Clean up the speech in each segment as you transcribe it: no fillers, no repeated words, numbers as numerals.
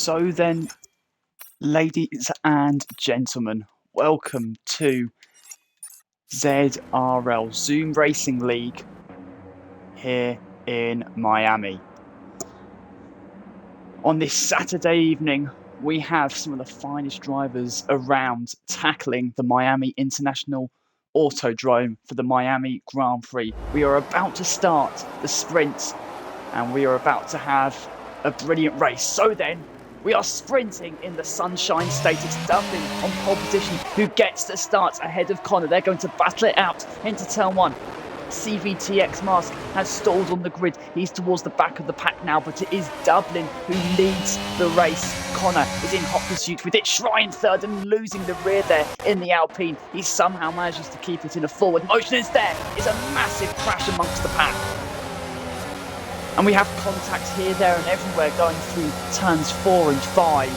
So then, ladies and gentlemen, welcome to ZRL Zoom Racing League here in Miami. On this Saturday evening, we have some of the finest drivers around tackling the Miami International Autodrome for the Miami Grand Prix. We are about to start the sprint and we are about to have a brilliant race. So then, we are sprinting in the Sunshine State. It's Dublin on pole position who gets the start ahead of Connor. They're going to battle it out into turn one. CVTX Mask has stalled on the grid. He's towards the back of the pack now, but it is Dublin who leads the race. Connor is in hot pursuit with it. Shrine third and losing the rear there in the Alpine. He somehow manages to keep it in a forward motion. There is a massive crash amongst the pack. And we have contact here, there and everywhere going through turns 4 and 5.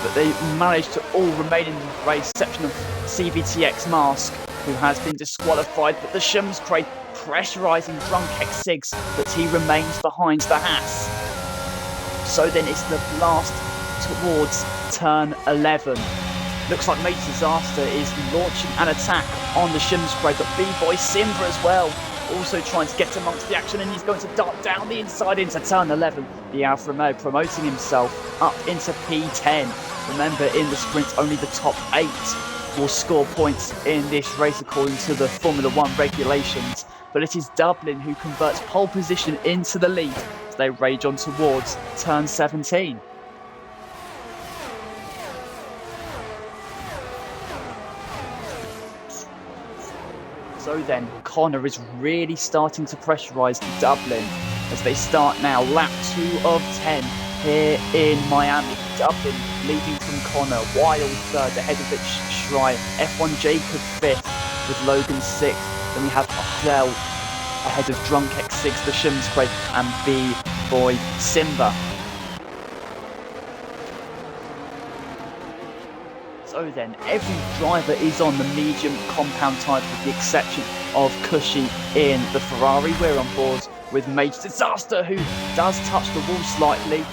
But they managed to all remain in the race, exception of CVTX Mask, who has been disqualified. But the Shumscray pressurising Drunk X6, but he remains behind the Haas. So then it's the blast towards turn 11. Looks like Major Disaster is launching an attack on the Shumscray, but B-Boy Simba as well, also trying to get amongst the action, and he's going to dart down the inside into turn 11. The Alfa Romeo promoting himself up into P10. Remember, in the sprint, only the top 8 will score points in this race according to the Formula 1 regulations. But it is Dublin who converts pole position into the lead as they rage on towards turn 17. So then, Connor is really starting to pressurise Dublin as they start now lap 2 of 10 here in Miami. Dublin leading from Connor, Wild third, ahead of it Schreier, F1 Jacob 5th with Logan 6th. Then we have Ochdell ahead of Drunk X6, the Shumscray, and B-Boy Simba. So then, every driver is on the medium compound type with the exception of Cushy in the Ferrari. We're on board with Major Disaster, who does touch the wall slightly,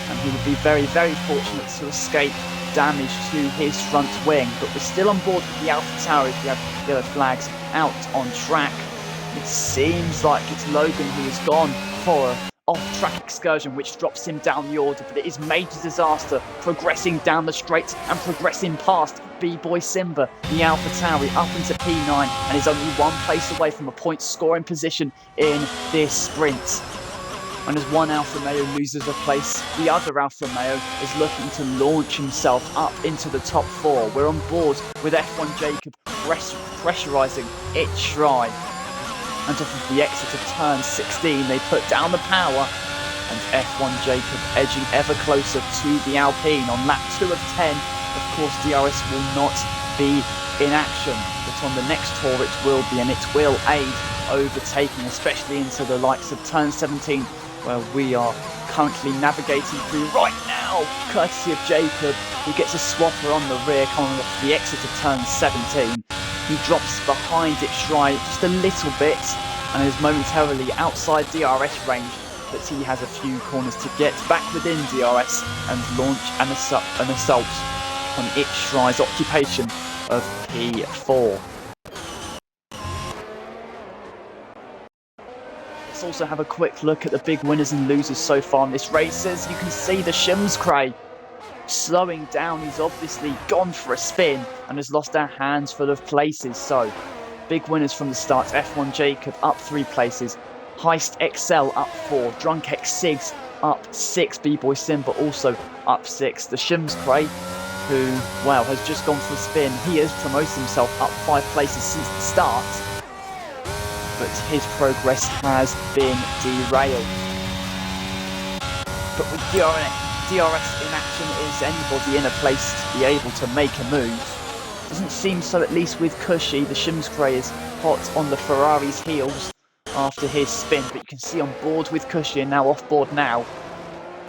and he would be very, very fortunate to escape damage to his front wing. But we're still on board with the AlphaTauri. We have yellow flags out on track. It seems like it's Logan who has gone for a off-track excursion, which drops him down the order, but it is Major Disaster progressing down the straight and progressing past B-Boy Simba, the AlphaTauri, up into P9, and is only 1 place away from a point scoring position in this sprint. And as one Alfa Romeo loses a place, the other Alfa Romeo is looking to launch himself up into the top 4. We're on board with F1 Jacob pressurising it Schreier. And off of the exit of turn 16, they put down the power, and F1 Jacob edging ever closer to the Alpine on lap 2 of 10. Of course, DRS will not be in action, but on the next tour it will be, and it will aid overtaking, especially into the likes of turn 17, where we are currently navigating through right now, courtesy of Jacob, who gets a swapper on the rear coming off the exit of turn 17. He drops behind it Schreier just a little bit and is momentarily outside DRS range, but he has a few corners to get back within DRS and launch an assault on it Schreier's occupation of P4. Let's also have a quick look at the big winners and losers so far in this race. As you can see, the Shumscray slowing down. He's obviously gone for a spin and has lost a handful of places. So, big winners from the start. F1 Jacob up 3 places. Heist XL up 4. Drunk X6 up 6. B-Boy Simba also up 6. The Shumscray, who, well, has just gone for a spin. He has promoted himself up 5 places since the start, but his progress has been derailed. But with DRS in action, is anybody in a place to be able to make a move? Doesn't seem so, at least with Cushy. The Shumscray is hot on the Ferrari's heels after his spin, but you can see on board with Cushy and now off board now.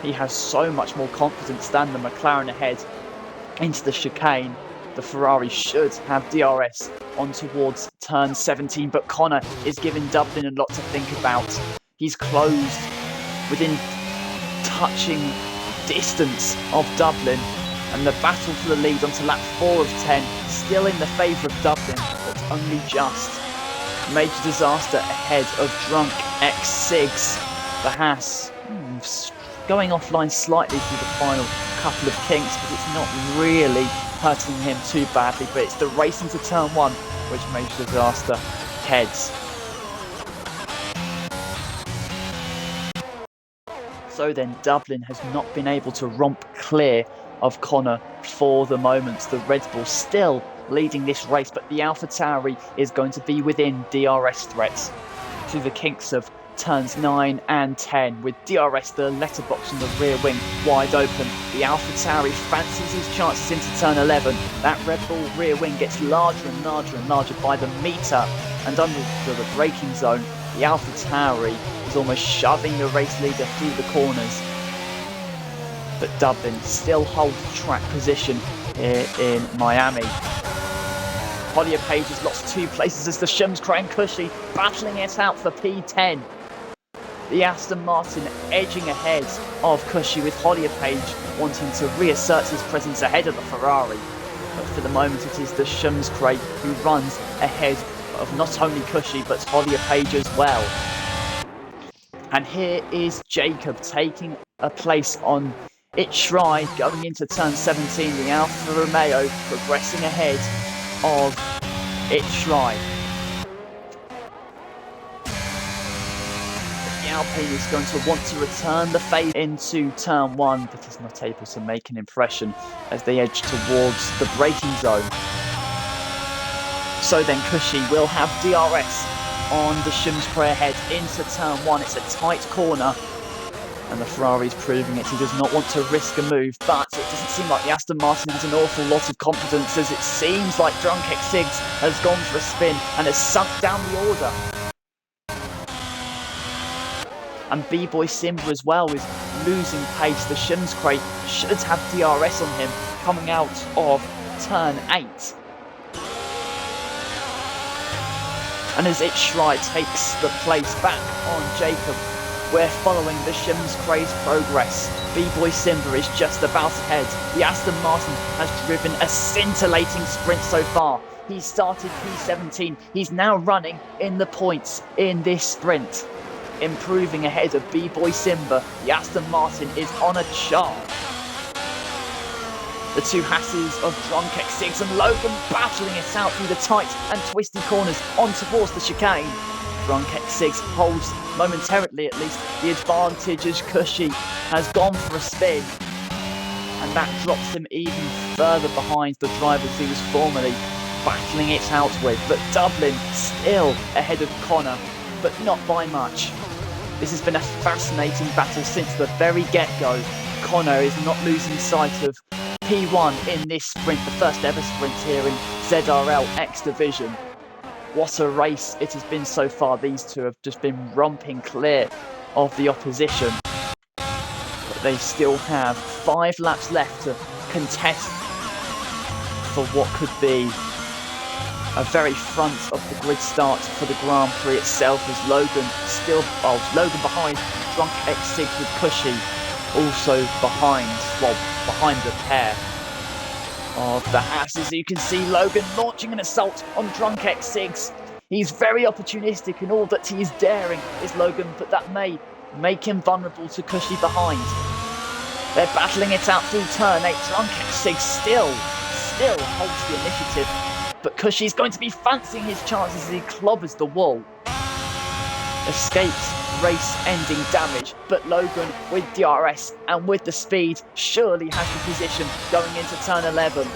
He has so much more confidence than the McLaren ahead into the chicane. The Ferrari should have DRS on towards turn 17, but Connor is giving Dublin a lot to think about. He's closed within touching distance of Dublin, and the battle for the lead onto lap 4 of 10, still in the favour of Dublin, but only just. Major Disaster ahead of Drunk X Sigs. The Haas going offline slightly through the final couple of kinks, but it's not really hurting him too badly. But it's the race into turn 1 which Major Disaster heads. So then Dublin has not been able to romp clear of Connor for the moment. The Red Bull still leading this race, but the AlphaTauri is going to be within DRS threats to the kinks of turns 9 and 10, with DRS, the letterbox and the rear wing wide open. The AlphaTauri fancies his chances into turn 11. That Red Bull rear wing gets larger and larger and larger by the metre, and under the braking zone, the AlphaTauri is almost shoving the race leader through the corners. But Dublin still holds track position here in Miami. Collier Page has lost 2 places as the Shumscray and Cushy battling it out for P10. The Aston Martin edging ahead of Cushy, with Collier Page wanting to reassert his presence ahead of the Ferrari. But for the moment it is the Shumscray who runs ahead of not only Cushy but Collier Page as well. And here is Jacob taking a place on Itchry going into turn 17. The Alfa Romeo progressing ahead of Itchry. The Alpine is going to want to return the fade into turn 1, but is not able to make an impression as they edge towards the braking zone. So then Cushy will have DRS on the Shumscray ahead into turn 1. It's a tight corner, and the Ferrari's proving it. He does not want to risk a move, but it doesn't seem like the Aston Martin has an awful lot of confidence, as it seems like Drunk X Sigs has gone for a spin and has sunk down the order. And B-Boy Simba as well is losing pace. The Shumscray should have DRS on him coming out of turn 8. And as Itchry takes the place back on Jacob, we're following the Shumscray's progress. B-Boy Simba is just about ahead. The Aston Martin has driven a scintillating sprint so far. He started P17. He's now running in the points in this sprint. Improving ahead of B-Boy Simba, the Aston Martin is on a charge. The 2 Hasses of Drunk X Sigs and Logan battling it out through the tight and twisty corners on towards the chicane. Drunk X Sigs holds, momentarily at least, the advantage as Cushy has gone for a spin. And that drops him even further behind the drivers he was formerly battling it out with. But Dublin still ahead of Connor, but not by much. This has been a fascinating battle since the very get-go. Connor is not losing sight of P1 in this sprint, the first ever sprint here in ZRL X Division. What a race it has been so far. These two have just been romping clear of the opposition. But they still have 5 laps left to contest for what could be a very front of the grid start for the Grand Prix itself, as Logan behind Drunk X Sigs with Cushy, also behind the pair of the Hasses. You can see Logan launching an assault on Drunk X Sigs. He's very opportunistic in all that he is daring, is Logan, but that may make him vulnerable to Cushy behind. They're battling it out through turn 8. Drunk X Sigs still holds the initiative, but Cushy's going to be fancying his chances as he clobbers the wall. Escapes race-ending damage, but Logan with DRS and with the speed surely has the position going into turn 11.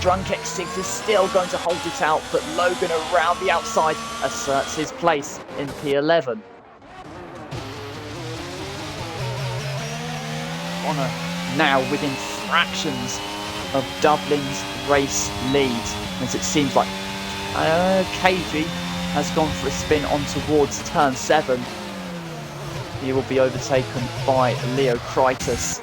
Drunk X Sigs is still going to hold it out, but Logan around the outside asserts his place in P11. Connor now within fractions of Dublin's race lead, as it seems like KV has gone for a spin on towards turn 7. He will be overtaken by Leo Kritis.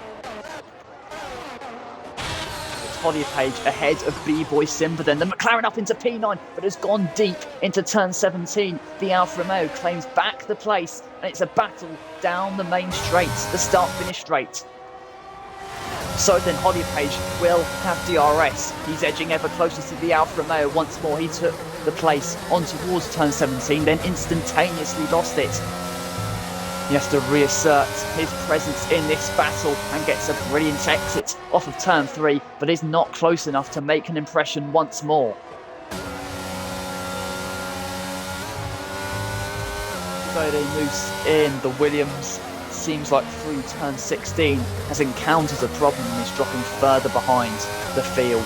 Collier Page ahead of B-Boy Simba then. The McLaren up into P9, but has gone deep into turn 17. The Alfa Romeo claims back the place, and it's a battle down the main straight, the start-finish straight. So then Holly Page will have DRS. He's edging ever closer to the Alfa Romeo once more. He took the place on towards turn 17, then instantaneously lost it. He has to reassert his presence in this battle and gets a brilliant exit off of turn 3, but is not close enough to make an impression once more. So they moves in the Williams. Seems like through turn 16 has encountered a problem and is dropping further behind the field.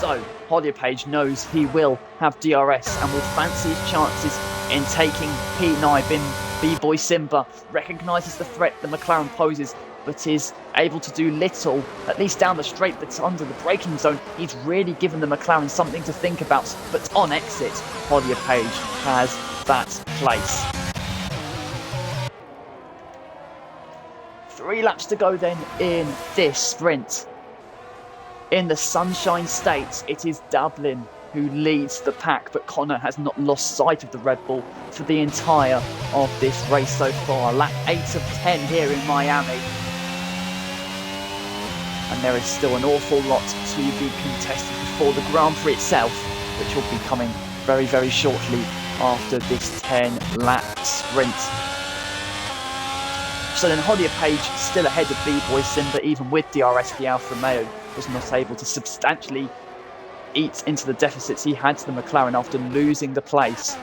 So Holly Page knows he will have DRS and will fancy his chances in taking P9. B-Boy Simba recognises the threat the McLaren poses, but is able to do little, at least down the straight, but under the braking zone. He's really given the McLaren something to think about, but on exit, Holly Page has that place. 3 laps to go then in this sprint. In the Sunshine State, it is Dublin who leads the pack, but Connor has not lost sight of the Red Bull for the entire of this race so far. Lap 8 of 10 here in Miami. And there is still an awful lot to be contested before the Grand Prix itself, which will be coming very, very shortly after this 10-lap sprint. So then Holly Page still ahead of B-Boy Simba, even with DRS. The Alfa Romeo was not able to substantially eat into the deficits he had to the McLaren after losing the place.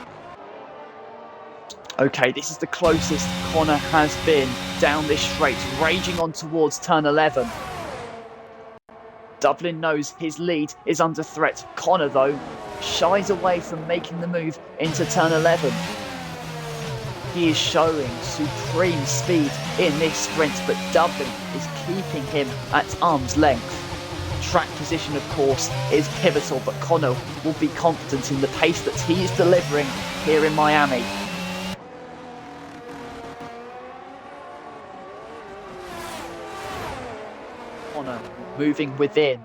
Okay, this is the closest Connor has been down this straight, raging on towards turn 11. Dublin knows his lead is under threat. Connor, though, shies away from making the move into turn 11. He is showing supreme speed in this sprint, but Dublin is keeping him at arm's length. Track position, of course, is pivotal, but Connor will be confident in the pace that he is delivering here in Miami. Connor moving within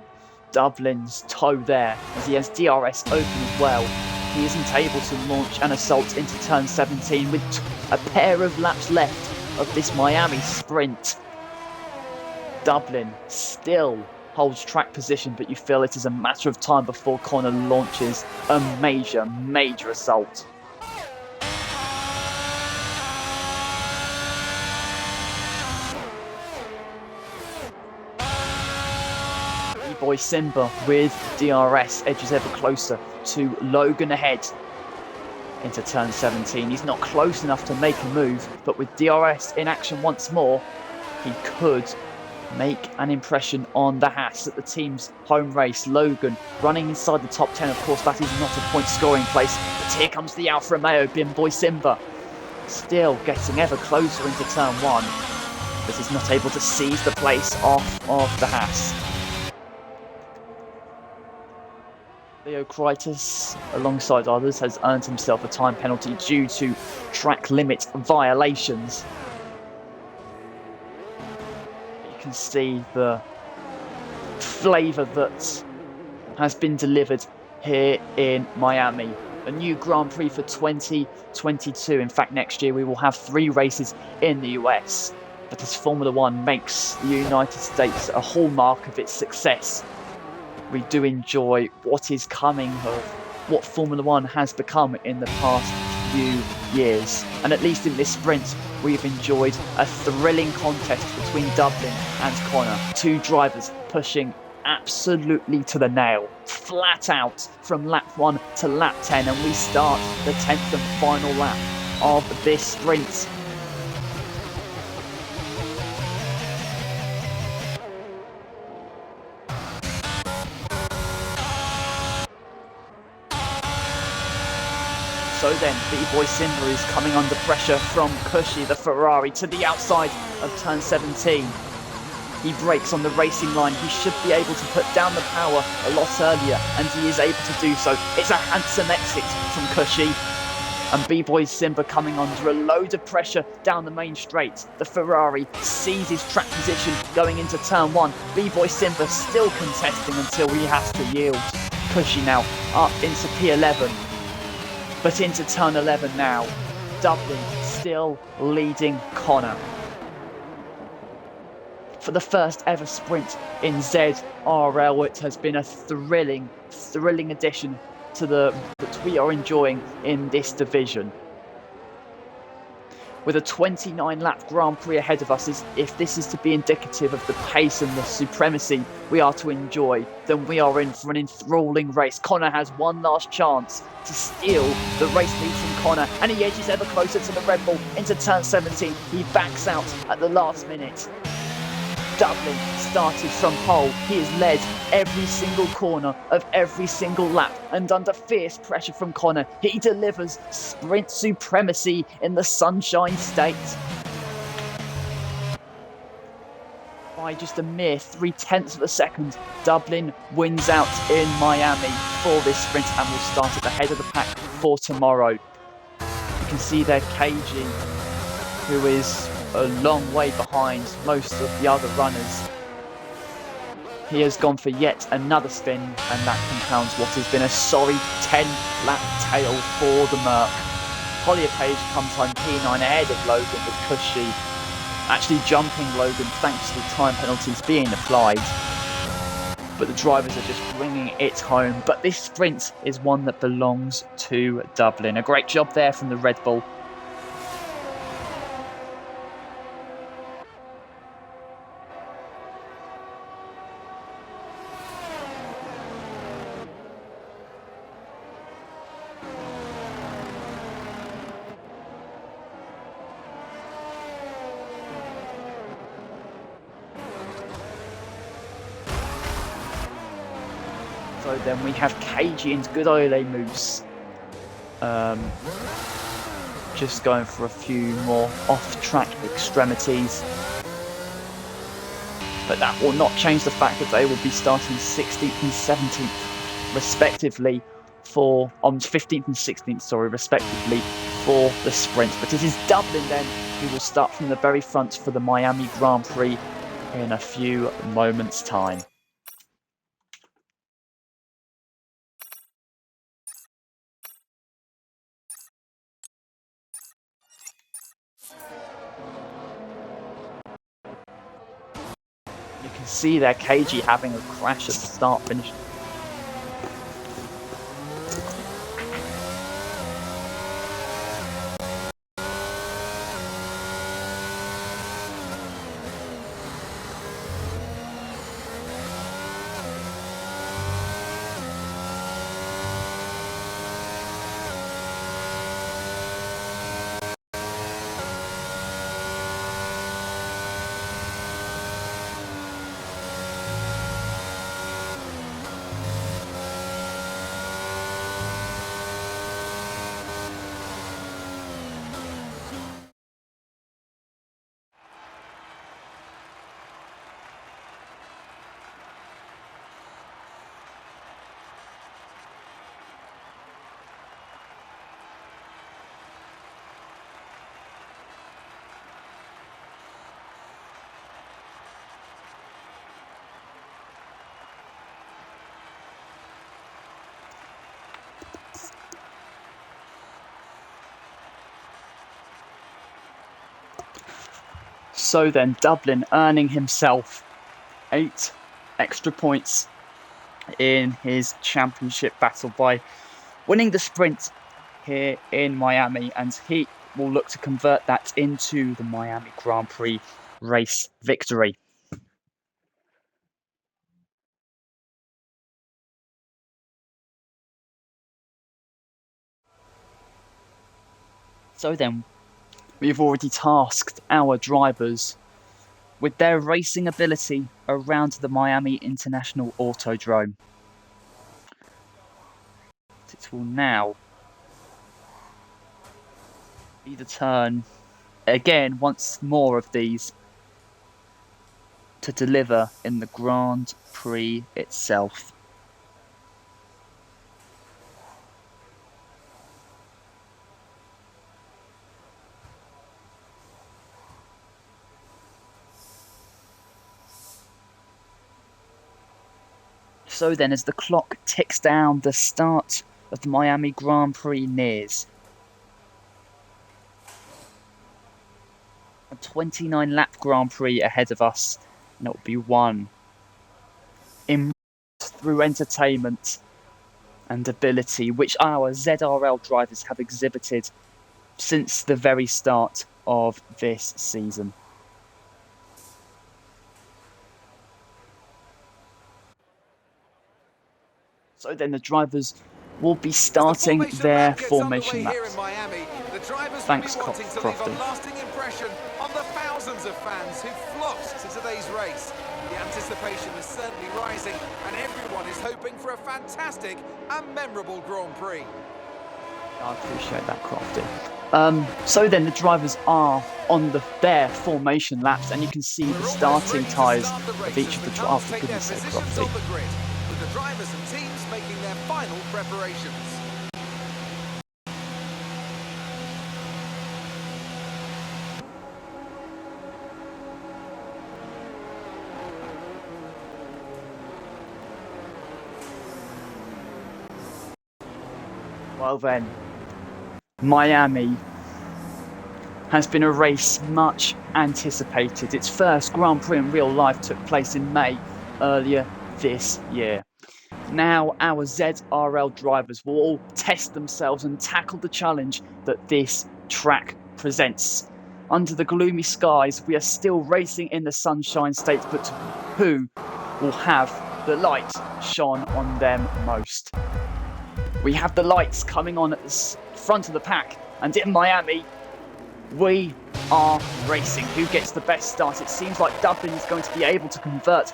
Dublin's toe there, as he has DRS open as well. He isn't able to launch an assault into turn 17 with a pair of laps left of this Miami sprint. Dublin still holds track position, but you feel it is a matter of time before Connor launches a major assault. B-Boy Simba with DRS edges ever closer to Logan ahead into turn 17. He's not close enough to make a move, but with DRS in action once more, he could make an impression on the Haas at the team's home race. Logan running inside the top 10. Of course, that is not a point scoring place, but here comes the Alfa Romeo. B-Boy Simba still getting ever closer into turn 1, but is not able to seize the place off of the Haas. Leo Kreitis, alongside others, has earned himself a time penalty due to track limit violations. You can see the flavour that has been delivered here in Miami. A new Grand Prix for 2022. In fact, next year we will have 3 races in the US. But as Formula One makes the United States a hallmark of its success, we do enjoy what is coming of what Formula One has become in the past few years. And at least in this sprint, we've enjoyed a thrilling contest between Dublin and Connor. 2 drivers pushing absolutely to the nail, flat out from lap 1 to lap 10, and we start the 10th and final lap of this sprint. So then, B-Boy Simba is coming under pressure from Cushy, the Ferrari, to the outside of turn 17. He brakes on the racing line. He should be able to put down the power a lot earlier, and he is able to do so. It's a handsome exit from Cushy. And B-Boy Simba coming under a load of pressure down the main straight. The Ferrari seizes track position going into turn 1. B-Boy Simba still contesting until he has to yield. Cushy now up into P11. But into turn 11 now. Dublin still leading Connor. for the first ever sprint in ZRL. It has been a thrilling addition to that we are enjoying in this division. With a 29-lap Grand Prix ahead of us, if this is to be indicative of the pace and the supremacy we are to enjoy, then we are in for an enthralling race. Connor has one last chance to steal the race lead from Connor, and he edges ever closer to the Red Bull into turn 17. He backs out at the last minute. Dublin started from pole. He has led every single corner of every single lap, and under fierce pressure from Connor, he delivers sprint supremacy in the Sunshine State. By just a mere 0.3 of a second, Dublin wins out in Miami for this sprint and will start at the head of the pack for tomorrow. You can see there KG, who is a long way behind most of the other runners. He has gone for yet another spin, and that compounds what has been a sorry 10-lap tail for the Merc. Collier Page comes home P9 ahead of Logan, with Cushy actually jumping Logan thanks to the time penalties being applied. But the drivers are just bringing it home. But this sprint is one that belongs to Dublin. A great job there from the Red Bull. So then we have KG and good Ole Moose. Just going for a few more off-track extremities. But that will not change the fact that they will be starting 16th and 17th respectively for 15th and 16th, sorry, respectively for the sprint. But it is Dublin then who will start from the very front for the Miami Grand Prix in a few moments' time. You can see there KG having a crash at the start finish. So then Dublin earning himself 8 extra points in his championship battle by winning the sprint here in Miami, and he will look to convert that into the Miami Grand Prix race victory. So then, we've already tasked our drivers with their racing ability around the Miami International Autodrome. It will now be the turn, again, once more of these, to deliver in the Grand Prix itself. So then, as the clock ticks down, the start of the Miami Grand Prix nears. A 29-lap Grand Prix ahead of us, And it will be won through entertainment and ability, which our ZRL drivers have exhibited since the very start of this season. So then the drivers will be starting their formation laps. Thanks, Crofty. Lasting impression on the thousands of fans who flocked to today's race. The anticipation is certainly rising, and everyone is hoping for a fantastic and memorable Grand Prix. I appreciate that, Crofty. So then the drivers are on their formation laps, and you can see the starting tyres of each of the drivers. Oh, for goodness sake, Crofty. With the drivers and teams making their final preparations. Well then, Miami has been a race much anticipated. Its first Grand Prix in real life took place in May earlier this year. Now our ZRL drivers will all test themselves and tackle the challenge that this track presents. Under the gloomy skies, we are still racing in the Sunshine State, but who will have the light shone on them most? We have the lights coming on at the front of the pack, and in Miami, we are racing. Who gets the best start? It seems like Dublin is going to be able to convert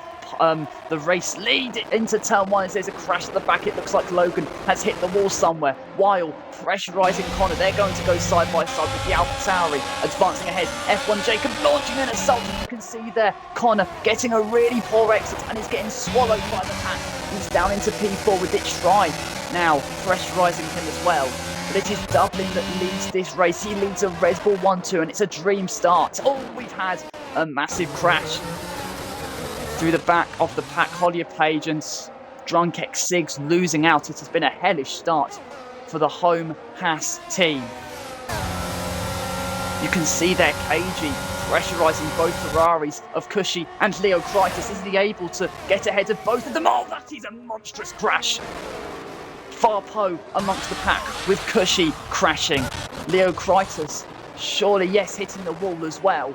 the race lead into turn one as there's a crash at the back. It looks like Logan has hit the wall somewhere. While pressurising Connor, they're going to go side by side with the AlphaTauri advancing ahead. F1 Jacob launching an assault, and you can see there Connor getting a really poor exit and is getting swallowed by the pack. He's down into P4 with Ditch Stride now pressurising him as well. But it is Dublin that leads this race. He leads a Red Bull 1-2, and it's a dream start. Oh, we've had a massive crash through the back of the pack. Hollier Page and Drunk X6 losing out. It has been a hellish start for the home Haas team. You can see there KG pressurising both Ferraris of Cushy and Leo Kritis. Is he able to get ahead of both of them? Oh, that is a monstrous crash. Farpo amongst the pack with Cushy crashing. Leo Kritis, surely, yes, hitting the wall as well.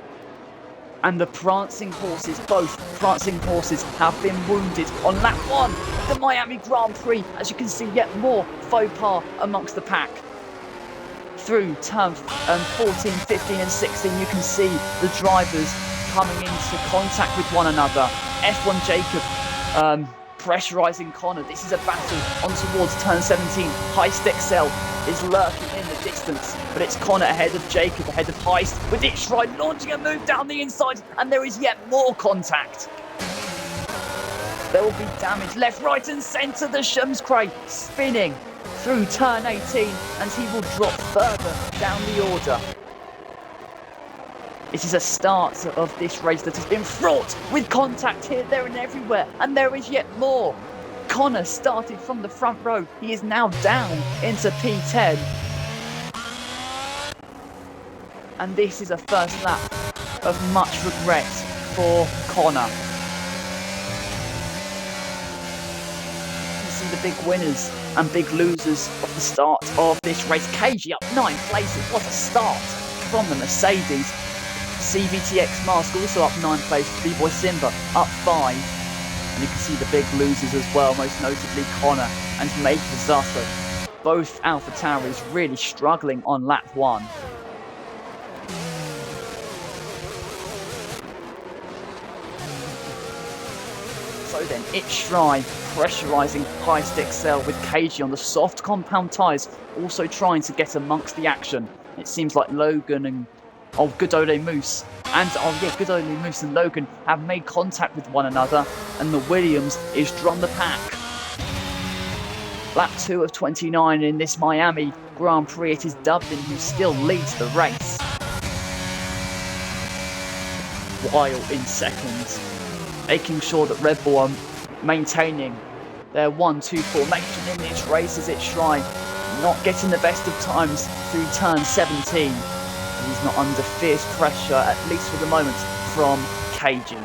And the prancing horses, both prancing horses, have been wounded on lap one of the Miami Grand Prix. As you can see, yet more faux pas amongst the pack. Through turn 14, 15 and 16, you can see the drivers coming into contact with one another. F1 Jacob pressurising Connor. This is a battle on towards turn 17. Heist XL is lurking in the distance, but it's Connor ahead of Jacob, ahead of Heist, with Ditch Stride launching a move down the inside, and there is yet more contact. There will be damage left, right and centre. The Shumscray spinning through turn 18, and he will drop further down the order. It is a start of this race that has been fraught with contact here, there and everywhere, and there is yet more. Connor started from the front row. He is now down into P10. And this is a first lap of much regret for Connor. You see the big winners and big losers of the start of this race. KG up 9 places. What a start from the Mercedes. CVTX Mask also up 9 places. B-Boy Simba up 5. And you can see the big losers as well, most notably Connor and Mate Zato. Both AlphaTauris really struggling on lap 1. So then, it's Shry pressurising Heist XL with KG on the soft compound tyres, also trying to get amongst the action. It seems like Logan and Good Ole Moose Good Ole Moose and Logan have made contact with one another, and the Williams is drawn the pack. Lap 2 of 29 in this Miami Grand Prix. It is Dublin who still leads the race, while in second, making sure that Red Bull are maintaining their 1-2 formation in this race as it's Shry not getting the best of times through turn 17. And he's not under fierce pressure, at least for the moment, from KG.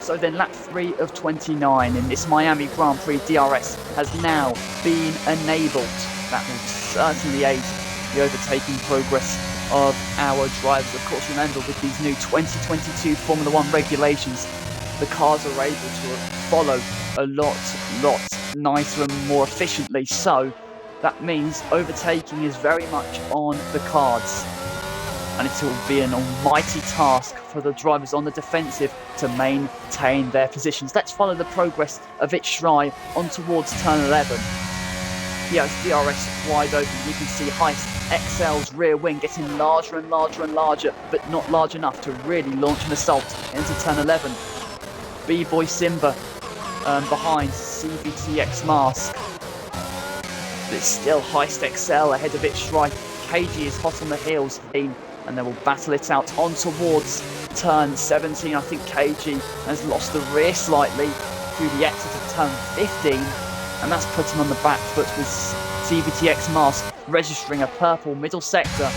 So then lap 3 of 29 in this Miami Grand Prix, DRS has now been enabled. That will certainly aid the overtaking progress of our drivers. Of course, remember, with these new 2022 Formula 1 regulations, the cars are able to follow a lot nicer and more efficiently. So that means overtaking is very much on the cards. And it will be an almighty task for the drivers on the defensive to maintain their positions. Let's follow the progress of Itchry on towards turn 11. Yes, DRS wide open. You can see Heist XL's rear wing getting larger and larger and larger, but not large enough to really launch an assault into turn 11. B-Boy Simba behind CVTX Mask. But it's still Heist XL ahead of Itchry. KG is hot on the heels, and they will battle it out on towards turn 17. I think KG has lost the rear slightly through the exit of turn 15, and that's put him on the back foot with CVTX Mask registering a purple middle sector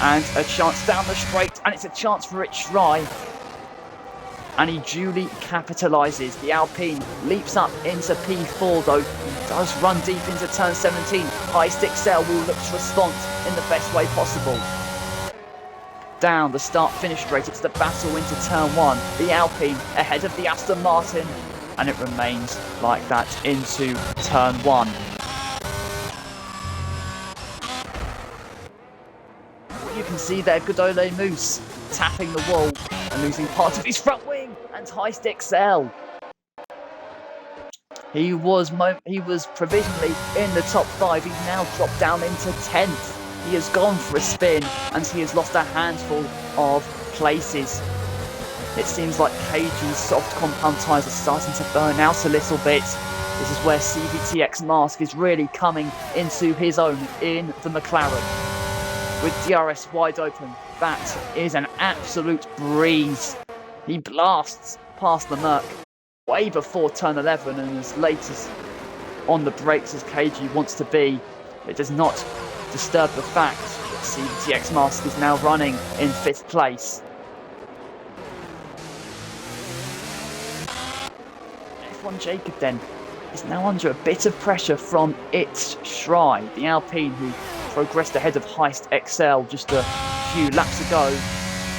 and a chance down the straight, and it's a chance for Itchry, and he duly capitalises. The Alpine leaps up into P4 though. He does run deep into turn 17. Heist XL will look to respond in the best way possible. Down the start-finish straight, it's the battle into turn 1. The Alpine ahead of the Aston Martin, and it remains like that into turn 1. You can see there Godole Moose tapping the wall and losing part of his front wing, and Heist XL. He was provisionally in the top 5. He's now dropped down into 10th. He has gone for a spin and he has lost a handful of places. It seems like KG's soft compound tyres are starting to burn out a little bit. This is where CVTX Mask is really coming into his own in the McLaren. With DRS wide open, that is an absolute breeze. He blasts past the Merc way before turn 11, and as late as on the brakes as KG wants to be, it does not disturb the fact that CVTX Mask is now running in 5th place. F1 Jacob then is now under a bit of pressure from Itchry, the Alpine who progressed ahead of Heist XL just a few laps ago.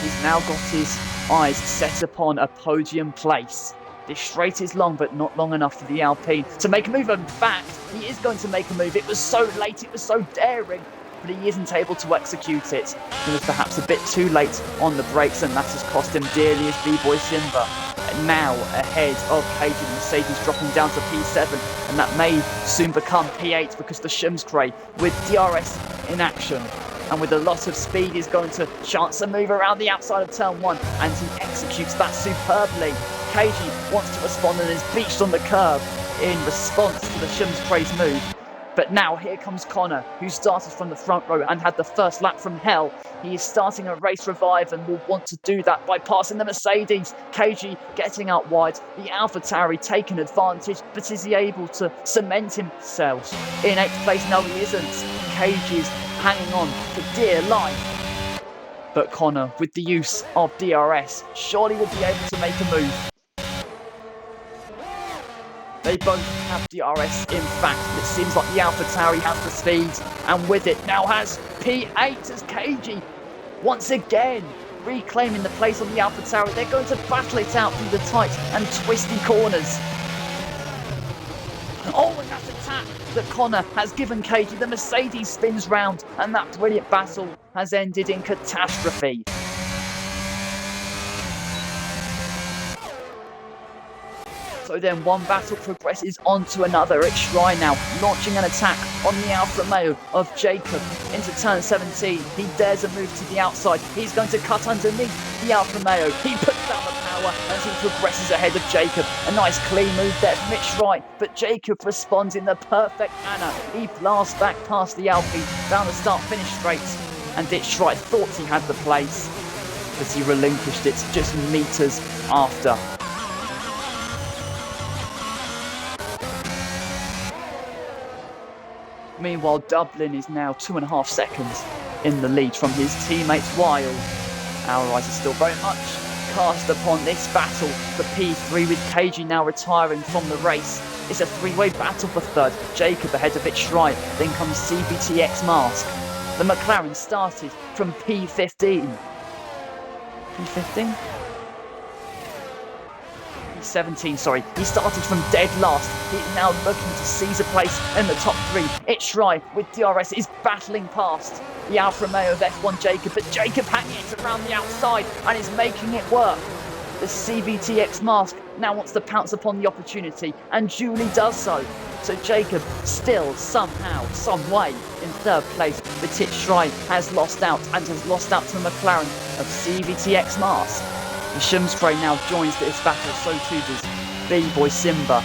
He's now got his eyes set upon a podium place. This straight is long, but not long enough for the Alpine to make a move. In fact, he is going to make a move. It was so late, it was so daring, but he isn't able to execute it. He was perhaps a bit too late on the brakes, and that has cost him dearly as B-Boy Simba. Now ahead of KG, the Mercedes dropping down to P7, and that may soon become P8 because the Shumskray with DRS in action and with a lot of speed is going to chance a move around the outside of turn 1, and he executes that superbly. KG wants to respond and is beached on the curb in response to the Shumskray's move. But now here comes Connor, who started from the front row and had the first lap from hell. He is starting a race revive and will want to do that by passing the Mercedes. KG getting out wide. The AlphaTauri taking advantage, but is he able to cement himself in 8th place? No, he isn't. KG is hanging on for dear life. But Connor, with the use of DRS, surely will be able to make a move. They both have DRS, in fact, but it seems like the AlphaTauri has the speed, and with it now has P8 as KG once again reclaiming the place on the AlphaTauri. They're going to battle it out through the tight and twisty corners. Oh, and that's a tap that Connor has given KG. The Mercedes spins round, and that brilliant battle has ended in catastrophe. So then one battle progresses onto another. Itchry now launching an attack on the Alfa Romeo of Jacob into turn 17. He dares a move to the outside. He's going to cut underneath the Alfa Romeo. He puts down the power as he progresses ahead of Jacob. A nice clean move there from Itchry, but Jacob responds in the perfect manner. He blasts back past the Alpine down the start-finish straight, and Itchry thought he had the place, but he relinquished it just meters after. Meanwhile, Dublin is now 2.5 seconds in the lead from his teammates, while our eyes are still very much cast upon this battle for P3, with KG now retiring from the race. It's a three-way battle for third. Jacob ahead of Itch.Shry, then comes CVTX Mask. The McLaren started from P15. P15? P17, sorry. He started from dead last. He's now looking to seize a place in the top three. Itch.Shry with DRS is battling past the Alfa Romeo of F1 Jacob, but Jacob hanging it around the outside and is making it work. The CVTX Mask now wants to pounce upon the opportunity, and duly does so. So Jacob still somehow, some way in third place, but Itch.Shry has lost out and has lost out to the McLaren of CVTX Mask. The Shumscray now joins this battle, so too does B-Boy Simba.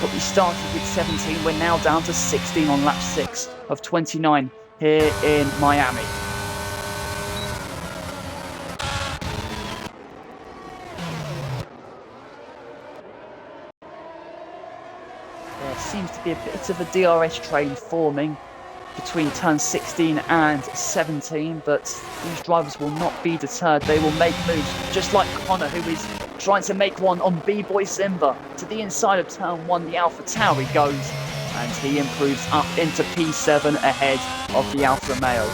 But we started with 17, we're now down to 16 on lap 6 of 29 here in Miami. There seems to be a bit of a DRS train forming between turn 16 and 17, but these drivers will not be deterred. They will make moves, just like Connor, who is trying to make one on B-Boy Simba. To the inside of turn 1, the Alpha Tauri goes, and he improves up into P7 ahead of the Alfa Romeo.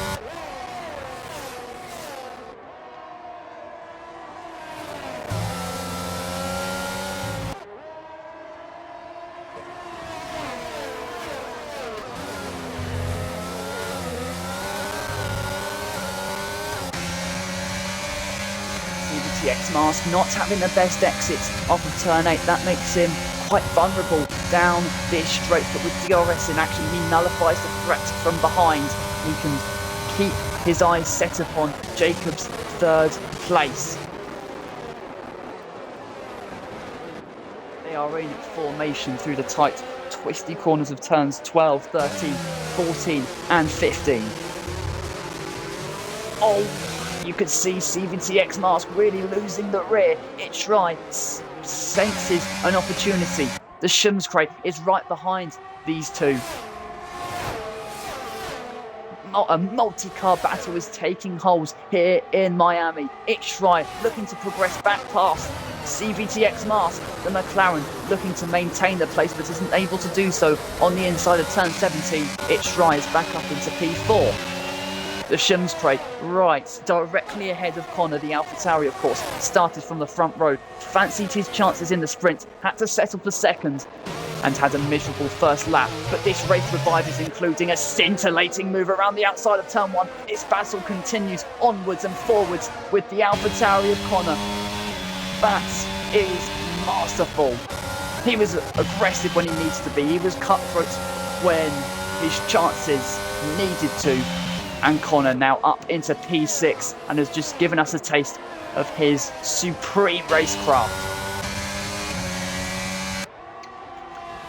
CVTX Mask not having the best exits off of turn 8. That makes him quite vulnerable down this straight, but with DRS in action, he nullifies the threat from behind. He can keep his eyes set upon Jacob's third place. They are in formation through the tight, twisty corners of turns 12, 13, 14 and 15. Oh! You could see CVTX Mask really losing the rear. Itch.Shry senses an opportunity. The Shumscray is right behind these two. A multi-car battle is taking hold here in Miami. Itch.Shry looking to progress back past CVTX Mask. The McLaren looking to maintain the place but isn't able to do so on the inside of turn 17. Itch.Shry is back up into P4. The Shumscray right directly ahead of Connor. The Alpha Tauri, of course, started from the front row, fancied his chances in the sprint, had to settle for second, and had a miserable first lap. But this race revives, including a scintillating move around the outside of turn 1. Its battle continues onwards and forwards with the Alpha Tauri of Connor. That is masterful. He was aggressive when he needs to be. He was cutthroat when his chances needed to. And Connor now up into P6 and has just given us a taste of his supreme racecraft.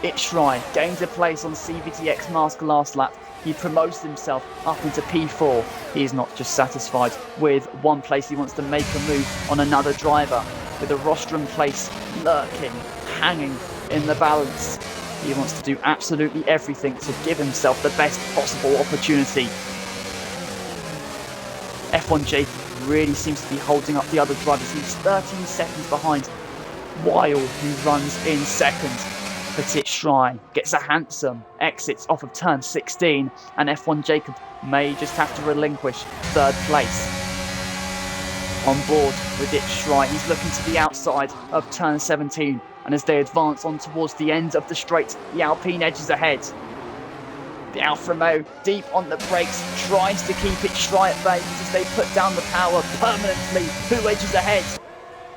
Itch.Shry gains a place on CVTX Mask last lap. He promotes himself up into P4. He is not just satisfied with one place, he wants to make a move on another driver. With a rostrum place lurking, hanging in the balance. He wants to do absolutely everything to give himself the best possible opportunity. F1 Jacob really seems to be holding up the other drivers. He's 13 seconds behind Weil, who runs in second. But Itch.Shry gets a handsome exit off of turn 16, and F1 Jacob may just have to relinquish third place. On board with Itch.Shry, he's looking to the outside of turn 17, and as they advance on towards the end of the straight, the Alpine edges ahead. The Alfa Romeo, deep on the brakes, tries to keep Itch.Shry at bay as they put down the power permanently. Who edges ahead?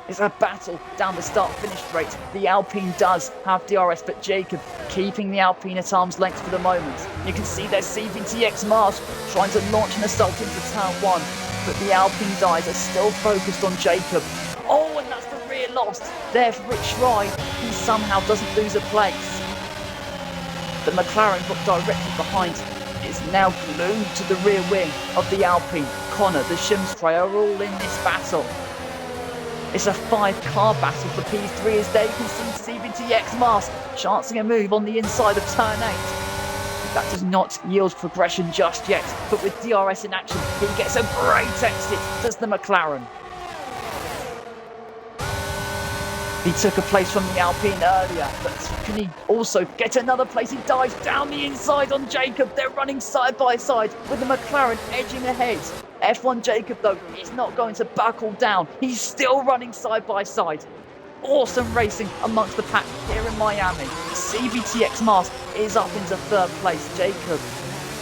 It's a battle down the start-finish straight. The Alpine does have DRS, but Jacob keeping the Alpine at arm's length for the moment. You can see their CVTX Mask trying to launch an assault into turn 1, but the Alpine's eyes are still focused on Jacob. Oh, and that's the rear lost there for Itch.Shry. He somehow doesn't lose a place. The McLaren got directly behind is now glued to the rear wing of the Alpine. Connor, the Shumscray are all in this battle. It's a 5-car battle for P3 as they can see CVTX Mask chancing a move on the inside of turn 8. That does not yield progression just yet, but with DRS in action, he gets a great exit, does the McLaren. He took a place from the Alpine earlier, but can he also get another place? He dives down the inside on Jacob. They're running side by side with the McLaren edging ahead. F1 Jacob, though, is not going to buckle down. He's still running side by side. Awesome racing amongst the pack here in Miami. CVTX Mars is up into third place. Jacob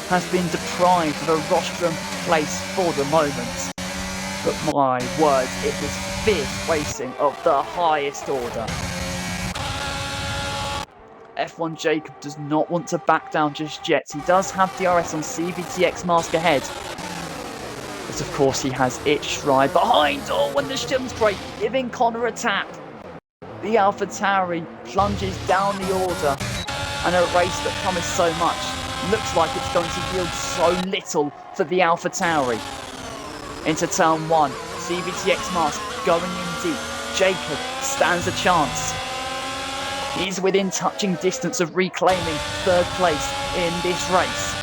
has been deprived of a rostrum place for the moment. But my word, it was fierce racing of the highest order. F1 Jacob does not want to back down just yet. He does have DRS on CVTX Mask ahead. But of course he has Itchry behind. Oh, when the Schumskrey giving Connor a tap. The AlphaTauri plunges down the order. And a race that promised so much looks like it's going to yield so little for the AlphaTauri. Into turn 1, CVTX Mask going in deep. Jacob stands a chance. He's within touching distance of reclaiming third place in this race.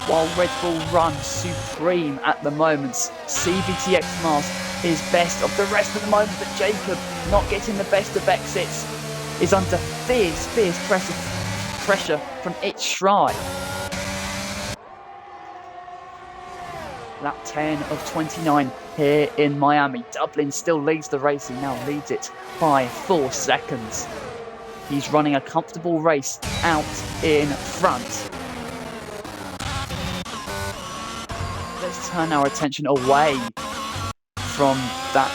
While Red Bull runs supreme at the moment, CVTX Mask is best of the rest at the moment, but Jacob, not getting the best of exits, is under fierce pressure from Itchry. Lap 10 of 29 here in Miami. Dublin still leads the race. He now leads it by 4 seconds. He's running a comfortable race out in front. Let's turn our attention away from that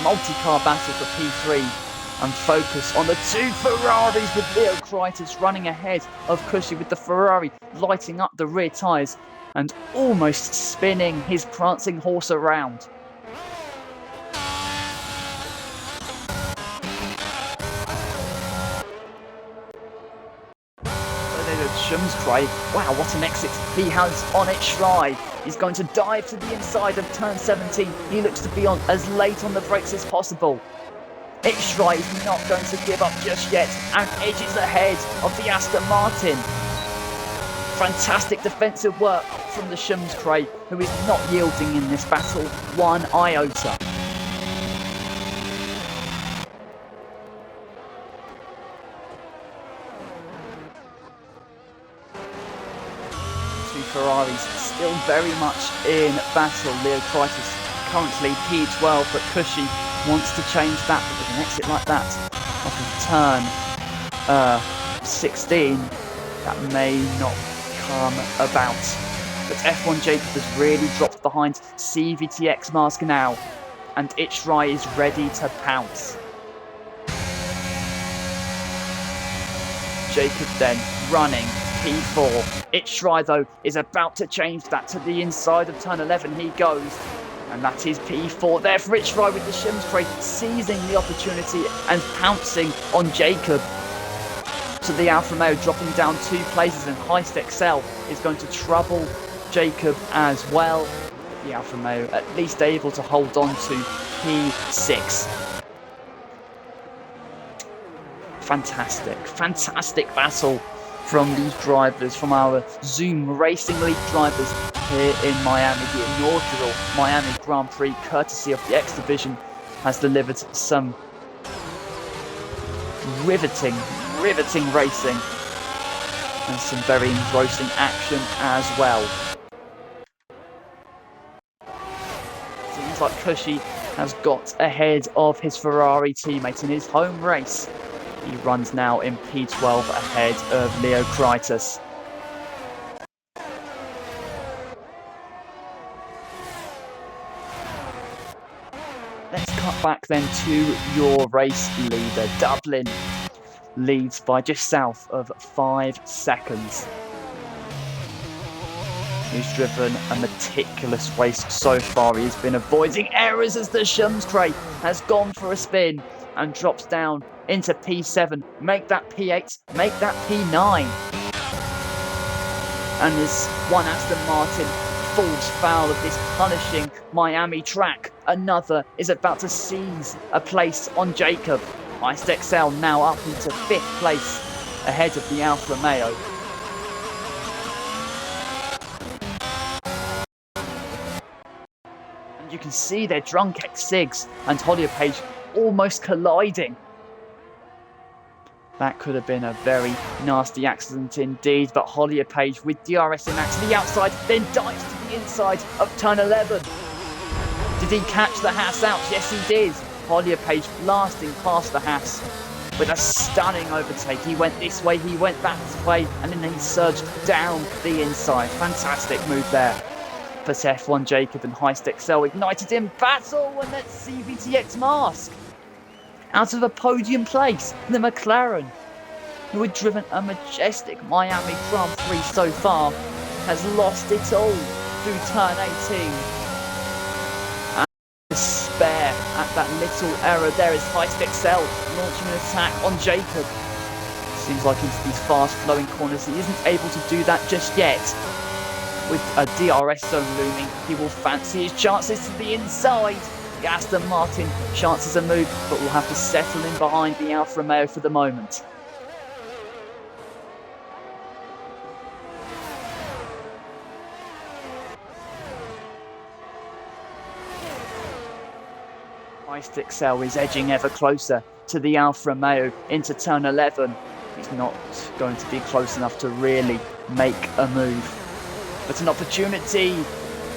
multi-car battle for P3 and focus on the 2 Ferraris with Leo Kreitis running ahead of Cushy, with the Ferrari lighting up the rear tyres and almost spinning his prancing horse around. Schumskrey, wow, what an exit he has on Itchry. He's going to dive to the inside of turn 17. He looks to be on as late on the brakes as possible. Itchry is not going to give up just yet and edges ahead of the Aston Martin. Fantastic defensive work from the Schumskrey, who is not yielding in this battle one iota. Two Ferraris still very much in battle. Leo Kreitis currently P12, but Cushy wants to change that, but with an exit like that off of turn 16, that may not come about. But F1 Jacob has really dropped behind CVTX Mask now, and Itchry is ready to pounce. Jacob then running P4. Itchry though is about to change that to the inside of turn 11. He goes, and that is P4 there for Itchry, with the Schumskrey seizing the opportunity and pouncing on Jacob. So the Alfa Romeo dropping down 2 places, and Heist XL is going to trouble Jacob as well. The Alfa Romeo at least able to hold on to P6. Fantastic battle from these drivers, from our Zoom Racing League drivers here in Miami. The inaugural Miami Grand Prix, courtesy of the X Division, has delivered some riveting racing and some very engrossing action as well. Seems like Cushy has got ahead of his Ferrari teammate in his home race. He runs now in P12 ahead of Leo Kreitis. Let's cut back then to your race leader. Dublin leads by just south of 5 seconds. He's driven a meticulous race so far. He's been avoiding errors as the Schumskrey has gone for a spin and drops down into P7. Make that P8, make that P9. And as one Aston Martin falls foul of this punishing Miami track, another is about to seize a place on Jacob. Heist XL now up into 5th place ahead of the Alfa Romeo. And you can can see their drunk X6 and Hollier Page almost colliding. That could have been a very nasty accident indeed, but Hollier Page with DRS in to the outside, then dives to the inside of turn 11. Did he catch the Haas out? Yes, he did. Hollier Page blasting past the Haas with a stunning overtake. He went this way, he went that way, and then he surged down the inside. Fantastic move there. But F1 Jacob and Heist XL ignited in battle, and that's CVTX Mask. Out of a podium place, the McLaren, who had driven a majestic Miami Grand Prix so far, has lost it all through turn 18. And despair at that little error there is Heist XL launching an attack on Jacob. Seems like into these fast-flowing corners, he isn't able to do that just yet. With a DRS zone looming, he will fancy his chances to the inside. The Aston Martin chances a move, but will have to settle in behind the Alfa Romeo for the moment. Heist XL is edging ever closer to the Alfa Romeo into turn 11. He's not going to be close enough to really make a move. But an opportunity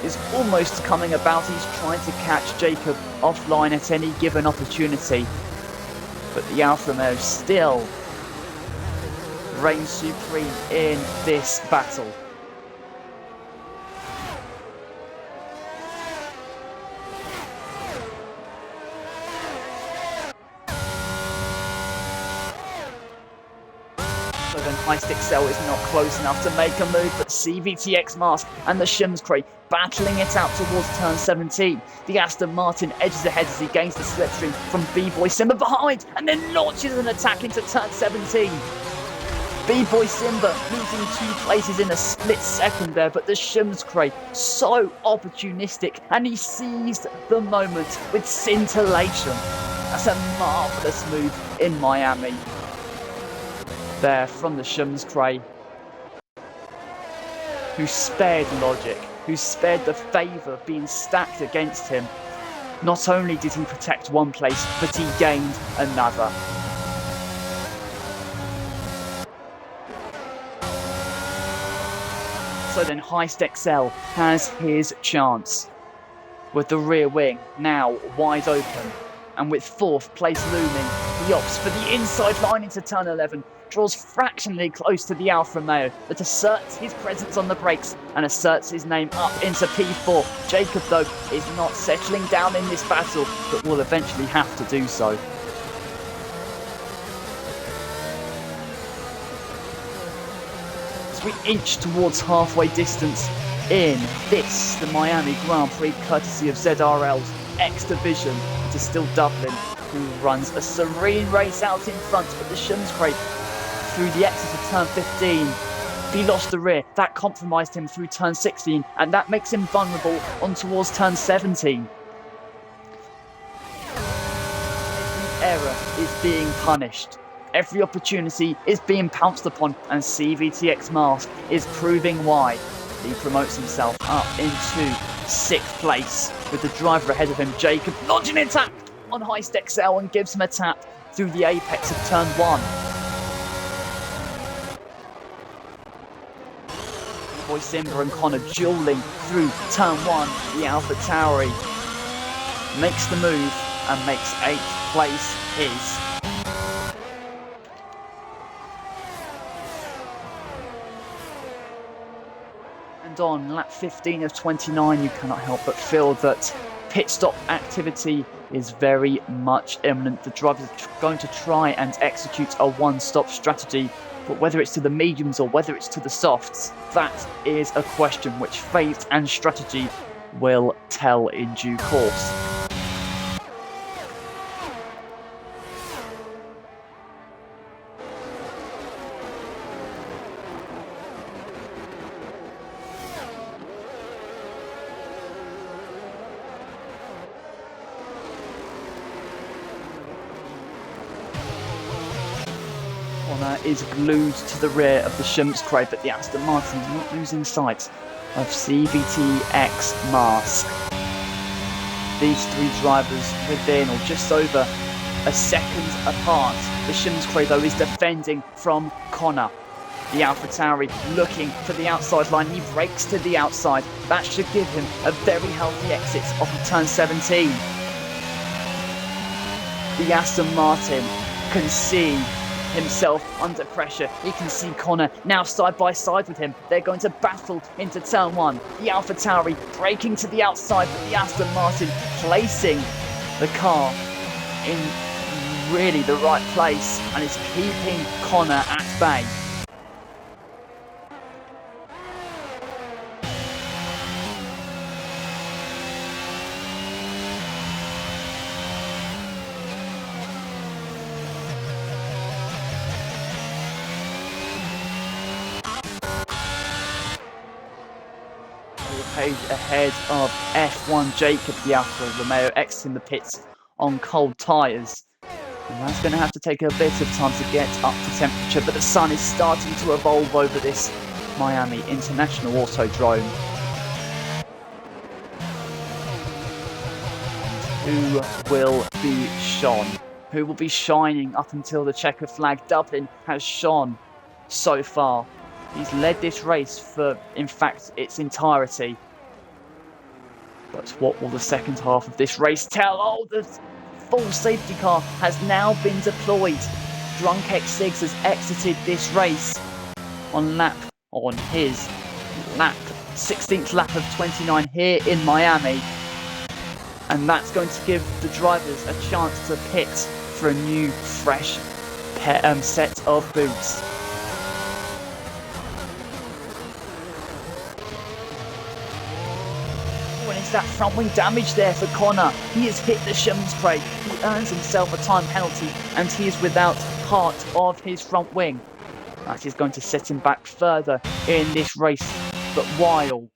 is almost coming about. He's trying to catch Jacob offline at any given opportunity. But the Alfa Romeo still reigns supreme in this battle. So then Heist XL is not close enough to make a move, but CVTX Mask and the Shimsbury battling it out towards turn 17. The Aston Martin edges ahead as he gains the slipstream from B-Boy Simba behind and then launches an attack into turn 17. B-Boy Simba losing 2 places in a split second there, but the Shimsbury so opportunistic and he seized the moment with scintillation. That's a marvellous move in Miami. There from the Shimsbury, who spared logic, who spared the favour being stacked against him. Not only did he protect one place, but he gained another. So then Heist XL has his chance, with the rear wing now wide open, and with 4th place looming, he opts for the inside line into turn 11, draws fractionally close to the Alfa Romeo that asserts his presence on the brakes and asserts his name up into P4. Jacob, though, is not settling down in this battle, but will eventually have to do so. As we inch towards halfway distance in this, the Miami Grand Prix, courtesy of ZRL's X Division, it is still Dublin who runs a serene race out in front, but the Shimsbury through the exit of turn 15. He lost the rear. That compromised him through turn 16, and that makes him vulnerable on towards turn 17. Every error is being punished. Every opportunity is being pounced upon, and CVTX Mask is proving why. He promotes himself up into 6th place, with the driver ahead of him, Jacob, launching an attack on Heist XL and gives him a tap through the apex of turn 1. Boy Simba and Connor dueling through turn 1. The AlphaTauri makes the move and makes 8th place his. And on lap 15 of 29, you cannot help but feel that pit stop activity is very much imminent. The drivers are going to try and execute a one-stop strategy, but whether it's to the mediums or whether it's to the softs, that is a question which fate and strategy will tell in due course. Is glued to the rear of the Shimsbury, but the Aston Martin is not losing sight of CVTX Mask. these three drivers within or just over a second apart. The Shimmsbury though is defending from Connor. The AlphaTauri looking for the outside line. He brakes to the outside. That should give him a very healthy exit off of turn 17. The Aston Martin can see himself under pressure. He can see Connor now side by side with him. They're going to battle into turn 1. The AlphaTauri braking to the outside, but the Aston Martin placing the car in really the right place and is keeping Connor at bay. Page ahead of F1 Jacob, the Alfa Romeo, exiting the pits on cold tyres. And that's going to have to take a bit of time to get up to temperature, but the sun is starting to evolve over this Miami International Autodrome. Who will be shone? Who will be shining up until the checker flag? Dublin has shone so far. He's led this race for, in fact, its entirety. But what will the second half of this race tell? Oh, the full safety car has now been deployed. Drunk X6 has exited this race on his lap, 16th lap of 29 here in Miami. And that's going to give the drivers a chance to pit for a new, fresh set of boots. That front wing damage there for Connor. He has hit the Shimmsbury. He earns himself a time penalty and he is without part of his front wing. That is going to set him back further in this race. But while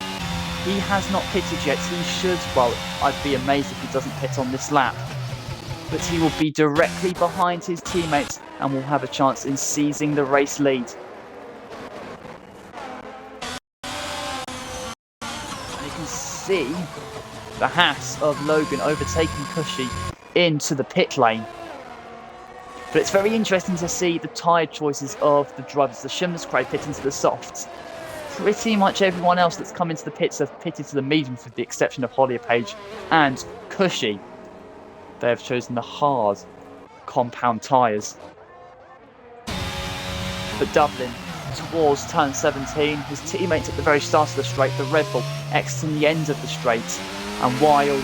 he has not pitted yet, he should, well, I'd be amazed if he doesn't pit on this lap. But he will be directly behind his teammates and will have a chance in seizing the race lead. See the Haas of Logan overtaking Cushy into the pit lane. But it's very interesting to see the tyre choices of the drivers. The Shimmsbury pit into the softs. Pretty much everyone else that's come into the pits have pitted to the mediums with the exception of Hollier Page and Cushy. They have chosen the hard compound tyres. For Dublin, towards turn 17, his teammates at the very start of the straight, the Red Bull, exiting the end of the straight, and while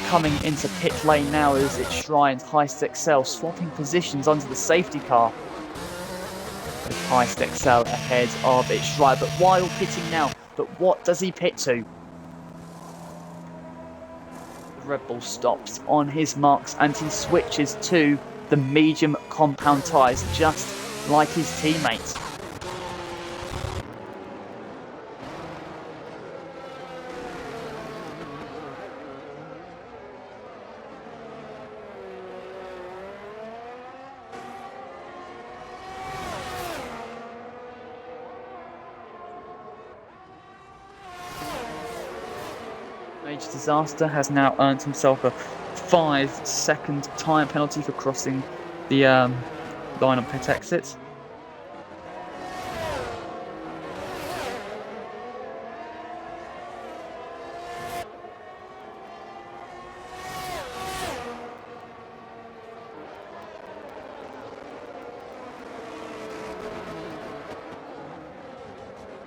coming into pit lane now is its Shrines Heist XL, swapping positions under the safety car with Heist XL ahead of its Shrine, but while pitting now, but what does he pit to? The Red Bull stops on his marks and he switches to the medium compound tyres, just like his teammates. Major Disaster has now earned himself a 5-second time penalty for crossing the line on pit exit.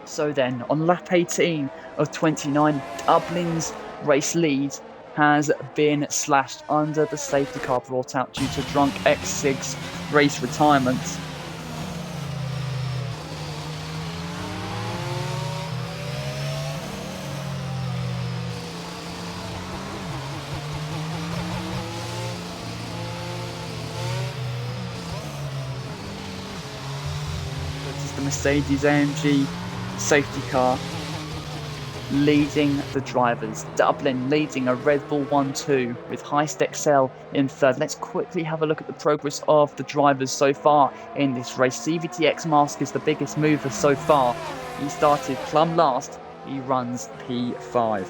So then, on lap 18 of 29, Dublin's race lead has been slashed under the safety car brought out due to Drunk X6 race retirement. This is the Mercedes-AMG safety car leading the drivers. Dublin leading a Red Bull 1-2 with Heist XL in third. Let's quickly have a look at the progress of the drivers so far in this race. CVTX Mask is the biggest mover so far. He started plumb last. He runs P5.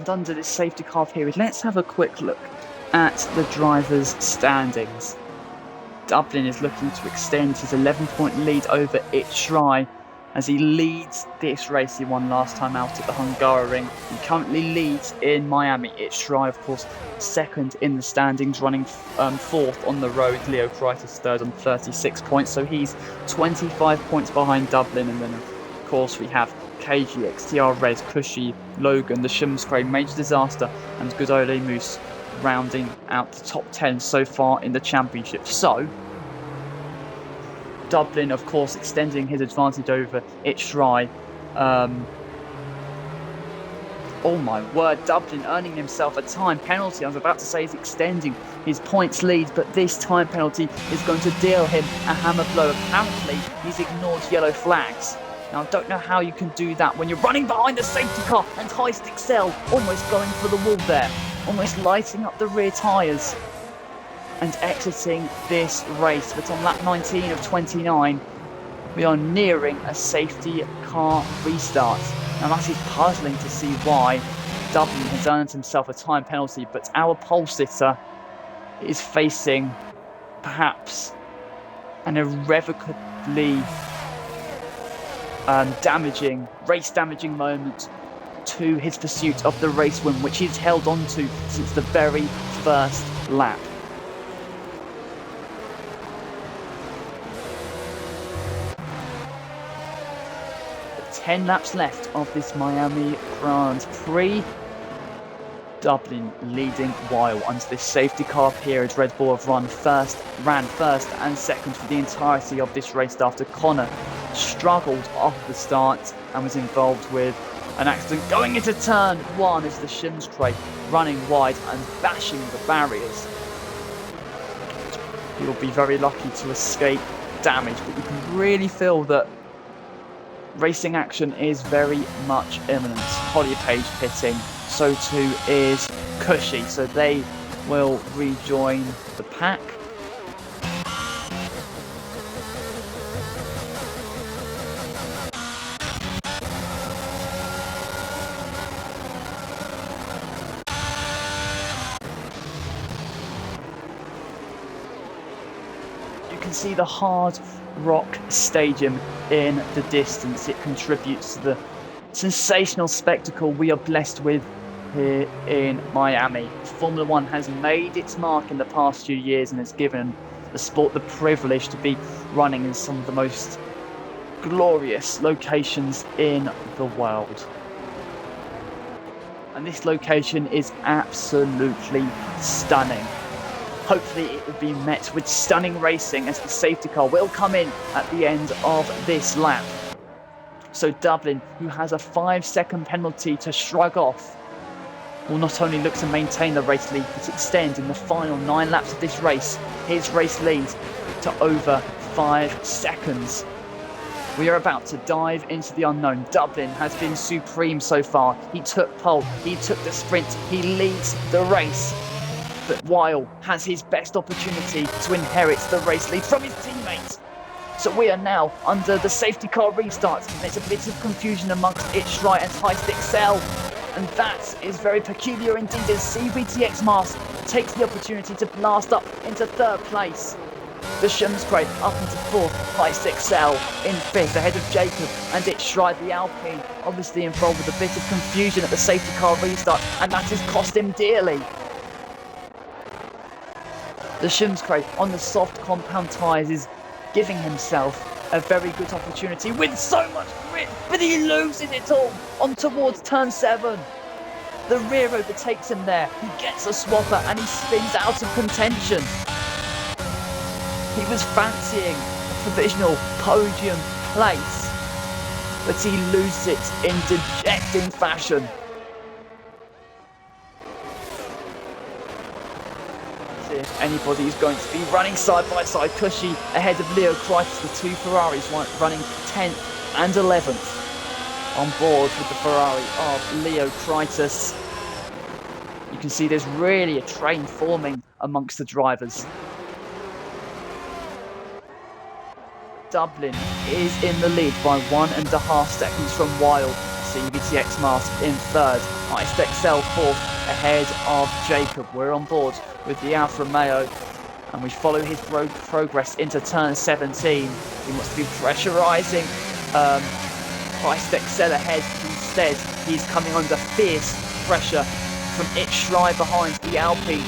And under this safety car period, let's have a quick look at the drivers' standings. Dublin is looking to extend his 11-point lead over Itchry as he leads this race. He won last time out at the Hungaroring. He currently leads in Miami. Itchry, of course, second in the standings, running fourth on the road. Leo Kreitis third on 36 points, so he's 25 points behind Dublin. And then, of course, we have KG, XTR Res, Cushy, Logan, the Shumscray, Major Disaster, and Good Ole Moose rounding out the top 10 so far in the championship. So Dublin, of course, extending his advantage over Itchry. Oh my word, Dublin earning himself a time penalty. I was about to say he's extending his points lead, but this time penalty is going to deal him a hammer blow. Apparently, he's ignored yellow flags. Now, I don't know how you can do that when you're running behind the safety car and Heist Excel almost going for the wall there, almost lighting up the rear tyres and exiting this race. But on lap 19 of 29, we are nearing a safety car restart. Now, that is puzzling to see why Dublin has earned himself a time penalty, but our pole sitter is facing perhaps an irrevocably race-damaging moment to his pursuit of the race win, which he's held on to since the very first lap. The 10 laps left of this Miami Grand Prix. Dublin leading while under this safety car period. Red Bull have ran first and second for the entirety of this race after Connor struggled off the start and was involved with an accident going into turn one as the Shumscray running wide and bashing the barriers. He will be very lucky to escape damage, but you can really feel that racing action is very much imminent. Holly Page pitting, so too is Cushy, so they will rejoin the pack. You can see the Hard Rock Stadium in the distance. It contributes to the sensational spectacle we are blessed with here in Miami. Formula One has made its mark in the past few years and has given the sport the privilege to be running in some of the most glorious locations in the world. And this location is absolutely stunning. Hopefully it will be met with stunning racing as the safety car will come in at the end of this lap. So Dublin, who has a 5-second penalty to shrug off, will not only look to maintain the race lead, but extend in the final 9 laps of this race his race lead to over 5 seconds. We are about to dive into the unknown. Dublin has been supreme so far. He took pole, he took the sprint, he leads the race. But Weil has his best opportunity to inherit the race lead from his teammates. So we are now under the safety car restart, and it's a bit of confusion amongst Itchry and Heist Excel. And that is very peculiar indeed as CVTX Mars takes the opportunity to blast up into 3rd place. The Shumscray up into 4th, Heist Excel in 5th ahead of Jacob and Itchry the Alpine, obviously involved with a bit of confusion at the safety car restart, and that has cost him dearly. The Shumscray on the soft compound tyres is giving himself a very good opportunity with so much grit, but he loses it all on towards turn 7. The rear overtakes him there, he gets a swapper and he spins out of contention. He was fancying a provisional podium place, but he loses it in dejecting fashion. If anybody is going to be running side by side, Cushy ahead of Leo Kreitis, the 2 Ferraris running 10th and 11th on board with the Ferrari of Leo Kreitis. You can see there's really a train forming amongst the drivers. Dublin is in the lead by 1.5 seconds from Weil. CVTX Mask in third, Heist XL fourth, ahead of Jacob. We're on board with the Alfa Romeo, and we follow his progress into turn 17. He wants to be pressurising Heist XL ahead. Instead, he's coming under fierce pressure from Itchry behind the Alpine.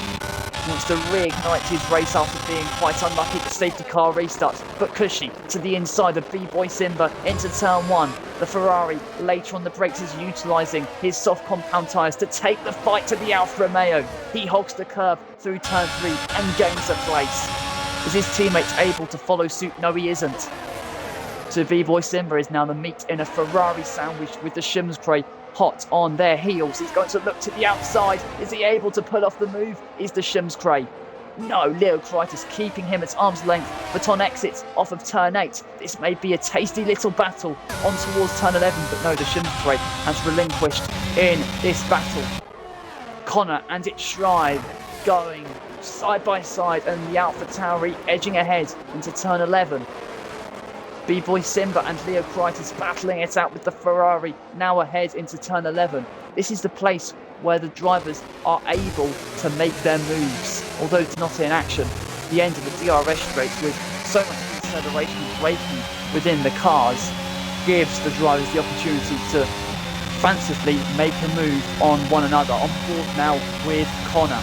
He wants to reignite his race after being quite unlucky at the safety car restart. But Cushy to the inside of B-Boy Simba into turn 1. The Ferrari later on the brakes is utilising his soft compound tyres to take the fight to the Alfa Romeo. He hogs the curve through turn 3 and gains a place. Is his teammates able to follow suit? No, he isn't. So B-Boy Simba is now the meat in a Ferrari sandwich with the Shumscray hot on their heels. He's going to look to the outside. Is he able to pull off the move? Is the Shumscray? No, Leo Kreitis keeping him at arm's length. Baton exits off of turn 8. This may be a tasty little battle on towards turn 11, but no, the Shumscray has relinquished in this battle. Connor and Itchry going side by side, and the AlphaTauri edging ahead into turn 11. B-Boy Simba and Leo Kreitis battling it out with the Ferrari, now ahead into turn 11. This is the place where the drivers are able to make their moves. Although it's not in action, the end of the DRS straight with so much acceleration and braking within the cars gives the drivers the opportunity to fancifully make a move on one another. On board now with Connor.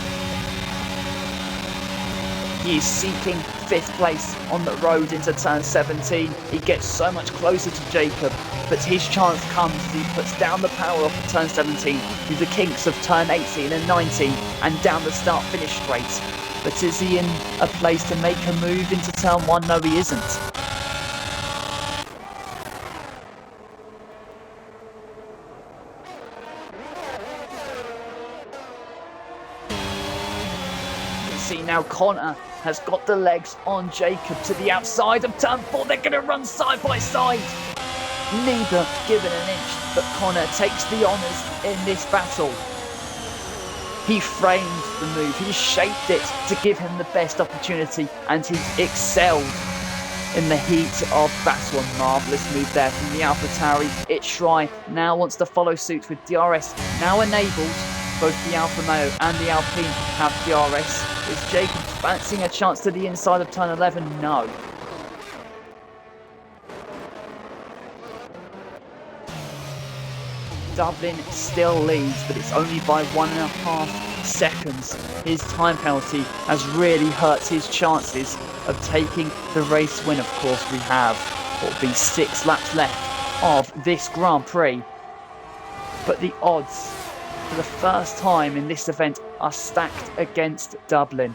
He is seeking 5th place on the road into turn 17. He gets so much closer to Jacob, but his chance comes as he puts down the power off of turn 17 through the kinks of turn 18 and 19 and down the start-finish straight. But is he in a place to make a move into turn 1? No, he isn't. See now, Connor has got the legs on Jacob to the outside of turn 4. They're going to run side by side. Neither given an inch, but Connor takes the honours in this battle. He framed the move, he shaped it to give him the best opportunity, and he excelled in the heat of battle. A marvellous move there from the AlphaTauri. Itchry now wants to follow suit with DRS now enabled. Both the Alfa Romeo and the Alpine have DRS. Is Jacob fancying a chance to the inside of turn 11? No. Dublin still leads, but it's only by 1.5 seconds. His time penalty has really hurt his chances of taking the race win. Of course, we have what will be 6 laps left of this Grand Prix. But the odds for the first time in this event are stacked against Dublin.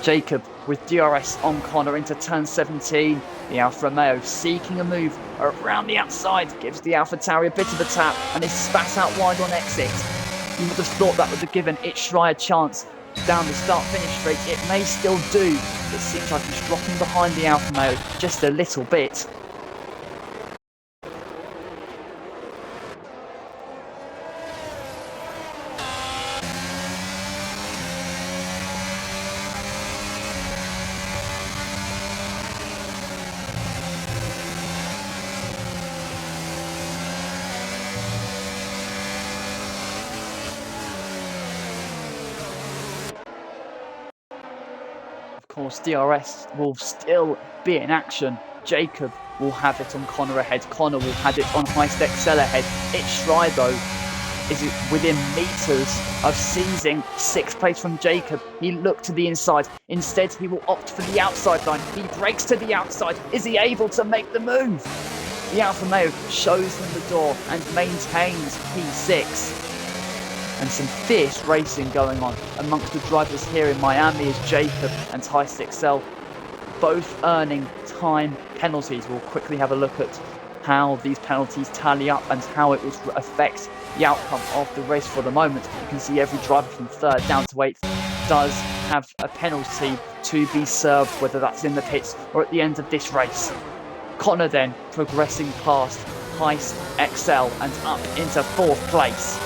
Jacob with DRS on Connor into turn 17. The Alfa Romeo seeking a move around the outside, gives the AlphaTauri a bit of a tap and is spat out wide on exit. You would have thought that would have given Itchry a chance down the start-finish straight. It may still do. It seems like he's dropping behind the Alfa Romeo just a little bit. Of course, DRS will still be in action. Jacob will have it on Connor ahead. Connor will have it on Heist XL ahead. Itchry, though, is within meters of seizing 6th place from Jacob. He looked to the inside. Instead, he will opt for the outside line. He breaks to the outside. Is he able to make the move? The Alfa Romeo shows him the door and maintains P6. And some fierce racing going on amongst the drivers here in Miami as Jacob and Heist XL both earning time penalties. We'll quickly have a look at how these penalties tally up and how it will affect the outcome of the race. For the moment, you can see every driver from 3rd down to 8th does have a penalty to be served, whether that's in the pits or at the end of this race. Connor then progressing past Heist XL and up into 4th place.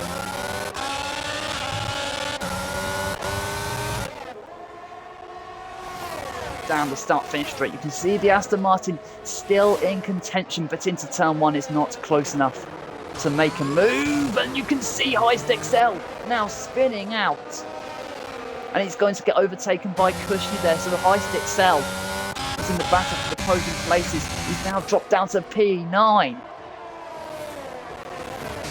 down the start-finish straight. You can see the Aston Martin still in contention, but into turn 1 is not close enough to make a move. And you can see Heist XL now spinning out. And he's going to get overtaken by Cushy there. So the Heist XL is in the battle for the podium places. He's now dropped down to P9.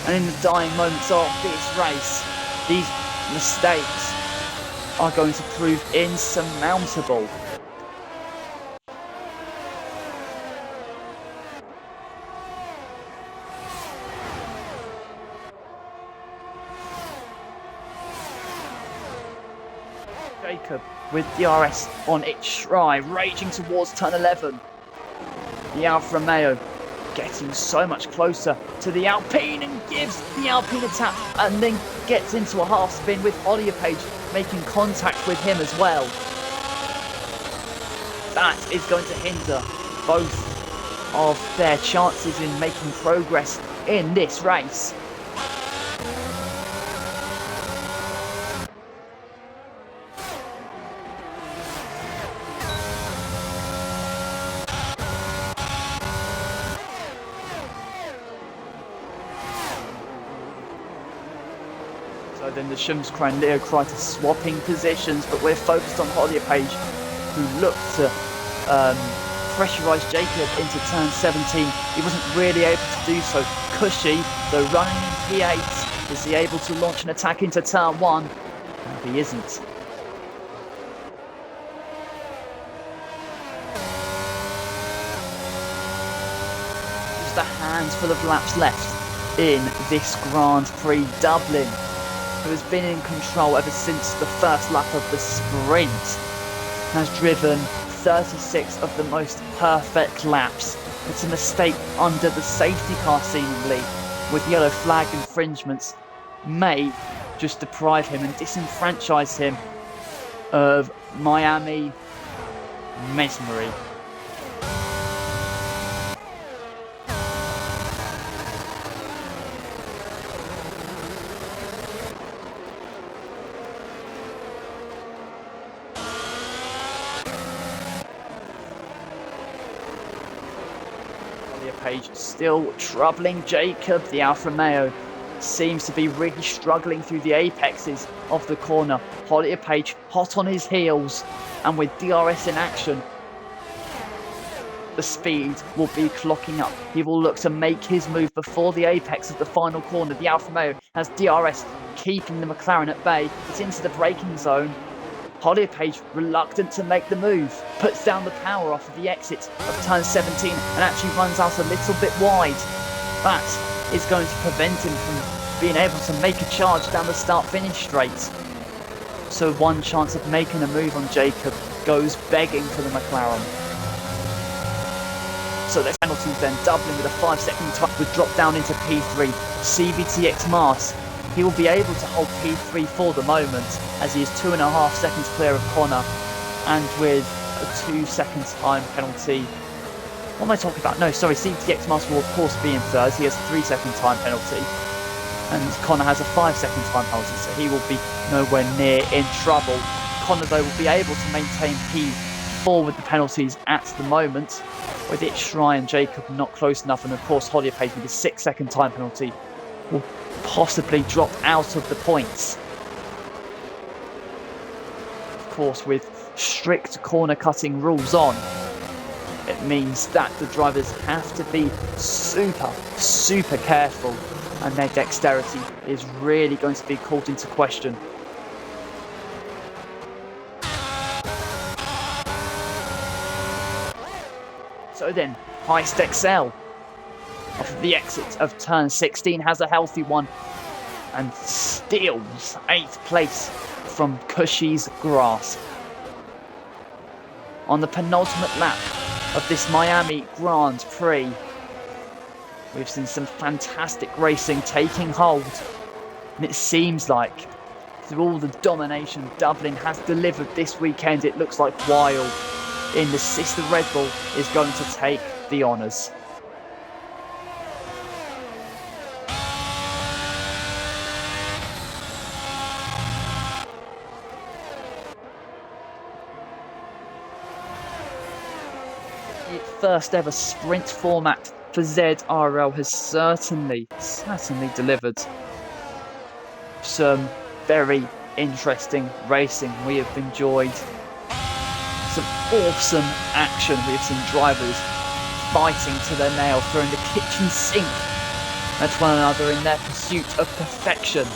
And in the dying moments of this race, these mistakes are going to prove insurmountable. Jacob with DRS on its stride, raging towards turn 11. The Alfa Romeo getting so much closer to the Alpine and gives the Alpine a tap and then gets into a half spin with Page making contact with him as well. That is going to hinder both of their chances in making progress in this race. So then the Schumacher and Leo Kreiter swapping positions, but we're focused on Page, who looked to pressurise Jacob into turn 17. He wasn't really able to do so. Cushy, though running in P8, is he able to launch an attack into turn 1? No, he isn't. Just a handful of laps left in this Grand Prix Dublin, who has been in control ever since the first lap of the sprint, has driven 36 of the most perfect laps. It's a mistake under the safety car seemingly, with yellow flag infringements, may just deprive him and disenfranchise him of Miami Mesmery. Page still troubling Jacob. The Alfa Romeo seems to be really struggling through the apexes of the corner. Page hot on his heels, and with DRS in action, the speed will be clocking up. He will look to make his move before the apex of the final corner. The Alfa Romeo has DRS keeping the McLaren at bay. It's into the braking zone. Page, reluctant to make the move, puts down the power off of the exit of turn 17 and actually runs out a little bit wide. That is going to prevent him from being able to make a charge down the start-finish straight. So one chance of making a move on Jacob goes begging for the McLaren. So there's penalties then, Dublin with a 5-second time would drop down into P3. CVTX Mars, he will be able to hold P3 for the moment, as he is 2.5 seconds clear of Connor, and with a 2-second time penalty. What am I talking about? No, sorry, CVTX Mars will of course be in third. He has a 3-second time penalty, and Connor has a 5-second time penalty, so he will be nowhere near in trouble. Connor, though, will be able to maintain P4 with the penalties at the moment, with it Shrine and Jacob not close enough, and of course Page with a 6-second time penalty will possibly drop out of the points. Of course, with strict corner cutting rules on, it means that the drivers have to be super careful, and their dexterity is really going to be called into question. So then, Heist XL off the exit of turn 16 has a healthy one and steals 8th place from Cushy's grasp. On the penultimate lap of this Miami Grand Prix, we've seen some fantastic racing taking hold, and it seems like through all the domination Dublin has delivered this weekend, it looks like Wild in the sister Red Bull is going to take the honours. first ever sprint format for ZRL has certainly delivered some very interesting racing. We have enjoyed some awesome action. We have seen drivers fighting to their nail, throwing the kitchen sink at one another in their pursuit of perfection.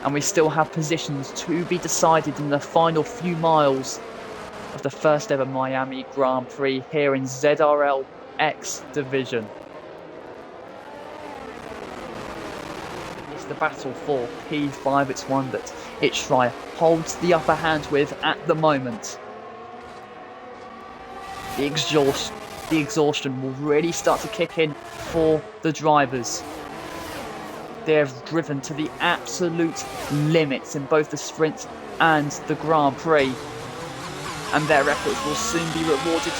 And we still have positions to be decided in the final few miles of the first ever Miami Grand Prix here in ZRL X Division. It's the battle for P5. It's one that ItchRy holds the upper hand with at the moment. The exhaustion will really start to kick in for the drivers. They have driven to the absolute limits in both the sprint and the Grand Prix, and their efforts will soon be rewarded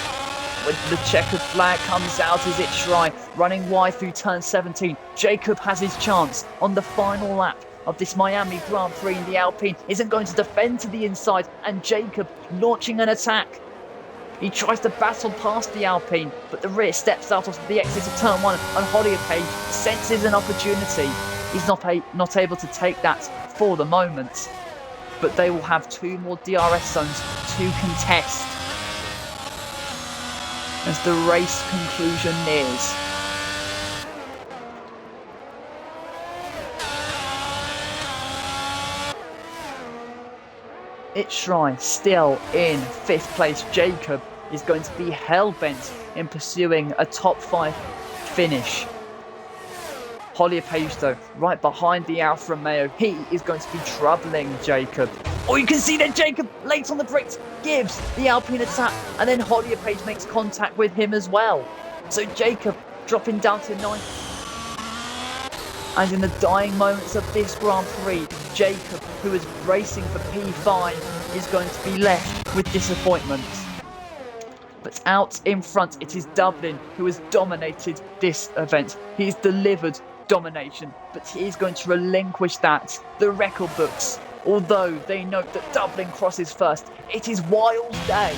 when the checkered flag comes out as ItchRy running wide through turn 17. Jacob has his chance on the final lap of this Miami Grand Prix in the Alpine. Isn't going to defend to the inside, and Jacob launching an attack. He tries to battle past the Alpine, but the rear steps out of the exit of turn 1, and Hollier-Page senses an opportunity. He's not able to take that for the moment, but they will have 2 more DRS zones to contest as the race conclusion nears. ItchRy still in 5th place. Jacob is going to be hell-bent in pursuing a top 5 finish. Hollier-Page though, right behind the Alfa Romeo, he is going to be troubling Jacob. Oh, you can see that Jacob, late on the brakes, gives the Alpine a tap, and then Hollier-Page makes contact with him as well. So Jacob dropping down to 9th. And in the dying moments of this Grand Prix, Jacob, who is racing for P5, is going to be left with disappointment. But out in front, it is Dublin who has dominated this event. He's delivered domination, but he is going to relinquish that. The record books, although they note that Dublin crosses first, it is Wild Day.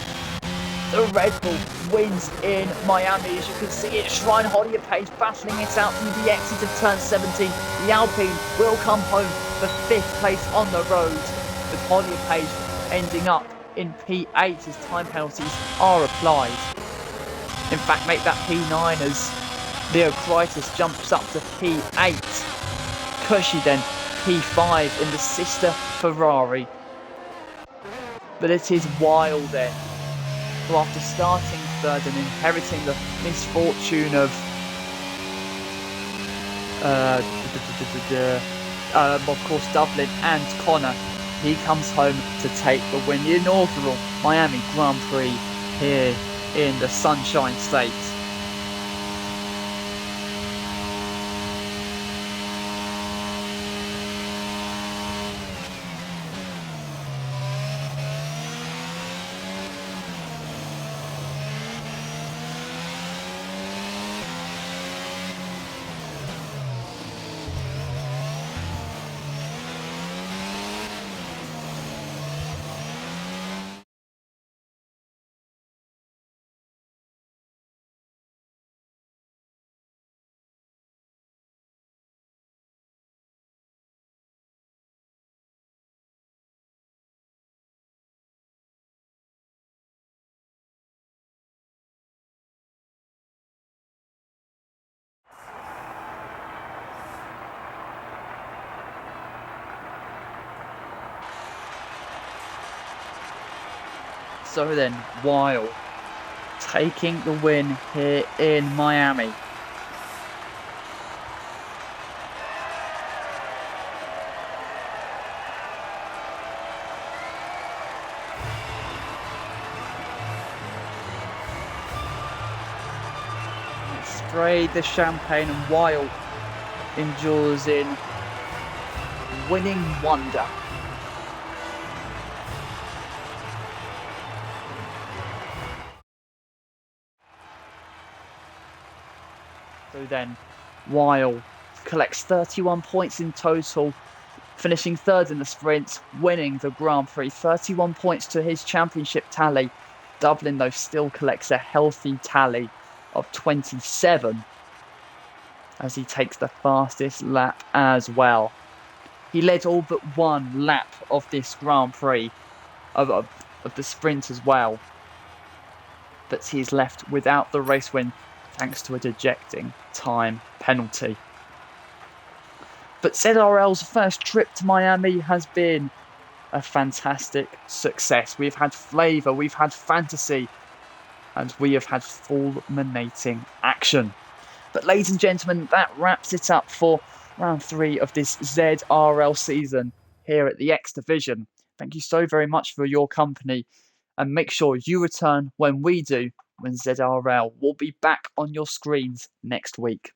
The Red Bull wins in Miami. As you can see, it's Shrine Hollier-Page battling it out through the exit of turn 17. The Alpine will come home for 5th place on the road, with Hollier-Page ending up in P8 as time penalties are applied. In fact, make that P9 as Leo Kreitis jumps up to P8. Cushy then P5 in the sister Ferrari. But it is Wild then, who after starting 3rd and inheriting the misfortune of course Dublin and Connor, he comes home to take the win. The inaugural Miami Grand Prix here in the Sunshine State. So then, Wild taking the win here in Miami. Sprayed the champagne and Wild endures in winning wonder. So then, Wild collects 31 points in total, finishing 3rd in the sprint, winning the Grand Prix. 31 points to his championship tally. Dublin, though, still collects a healthy tally of 27 as he takes the fastest lap as well. He led all but one lap of this Grand Prix, of the sprint as well. But he is left without the race win thanks to a dejecting time penalty. But ZRL's first trip to Miami has been a fantastic success. We've had flavour, we've had fantasy, and we have had fulminating action. But ladies and gentlemen, that wraps it up for round 3 of this ZRL season here at the X Division. Thank you so very much for your company, and make sure you return when we do, when ZRL will be back on your screens next week.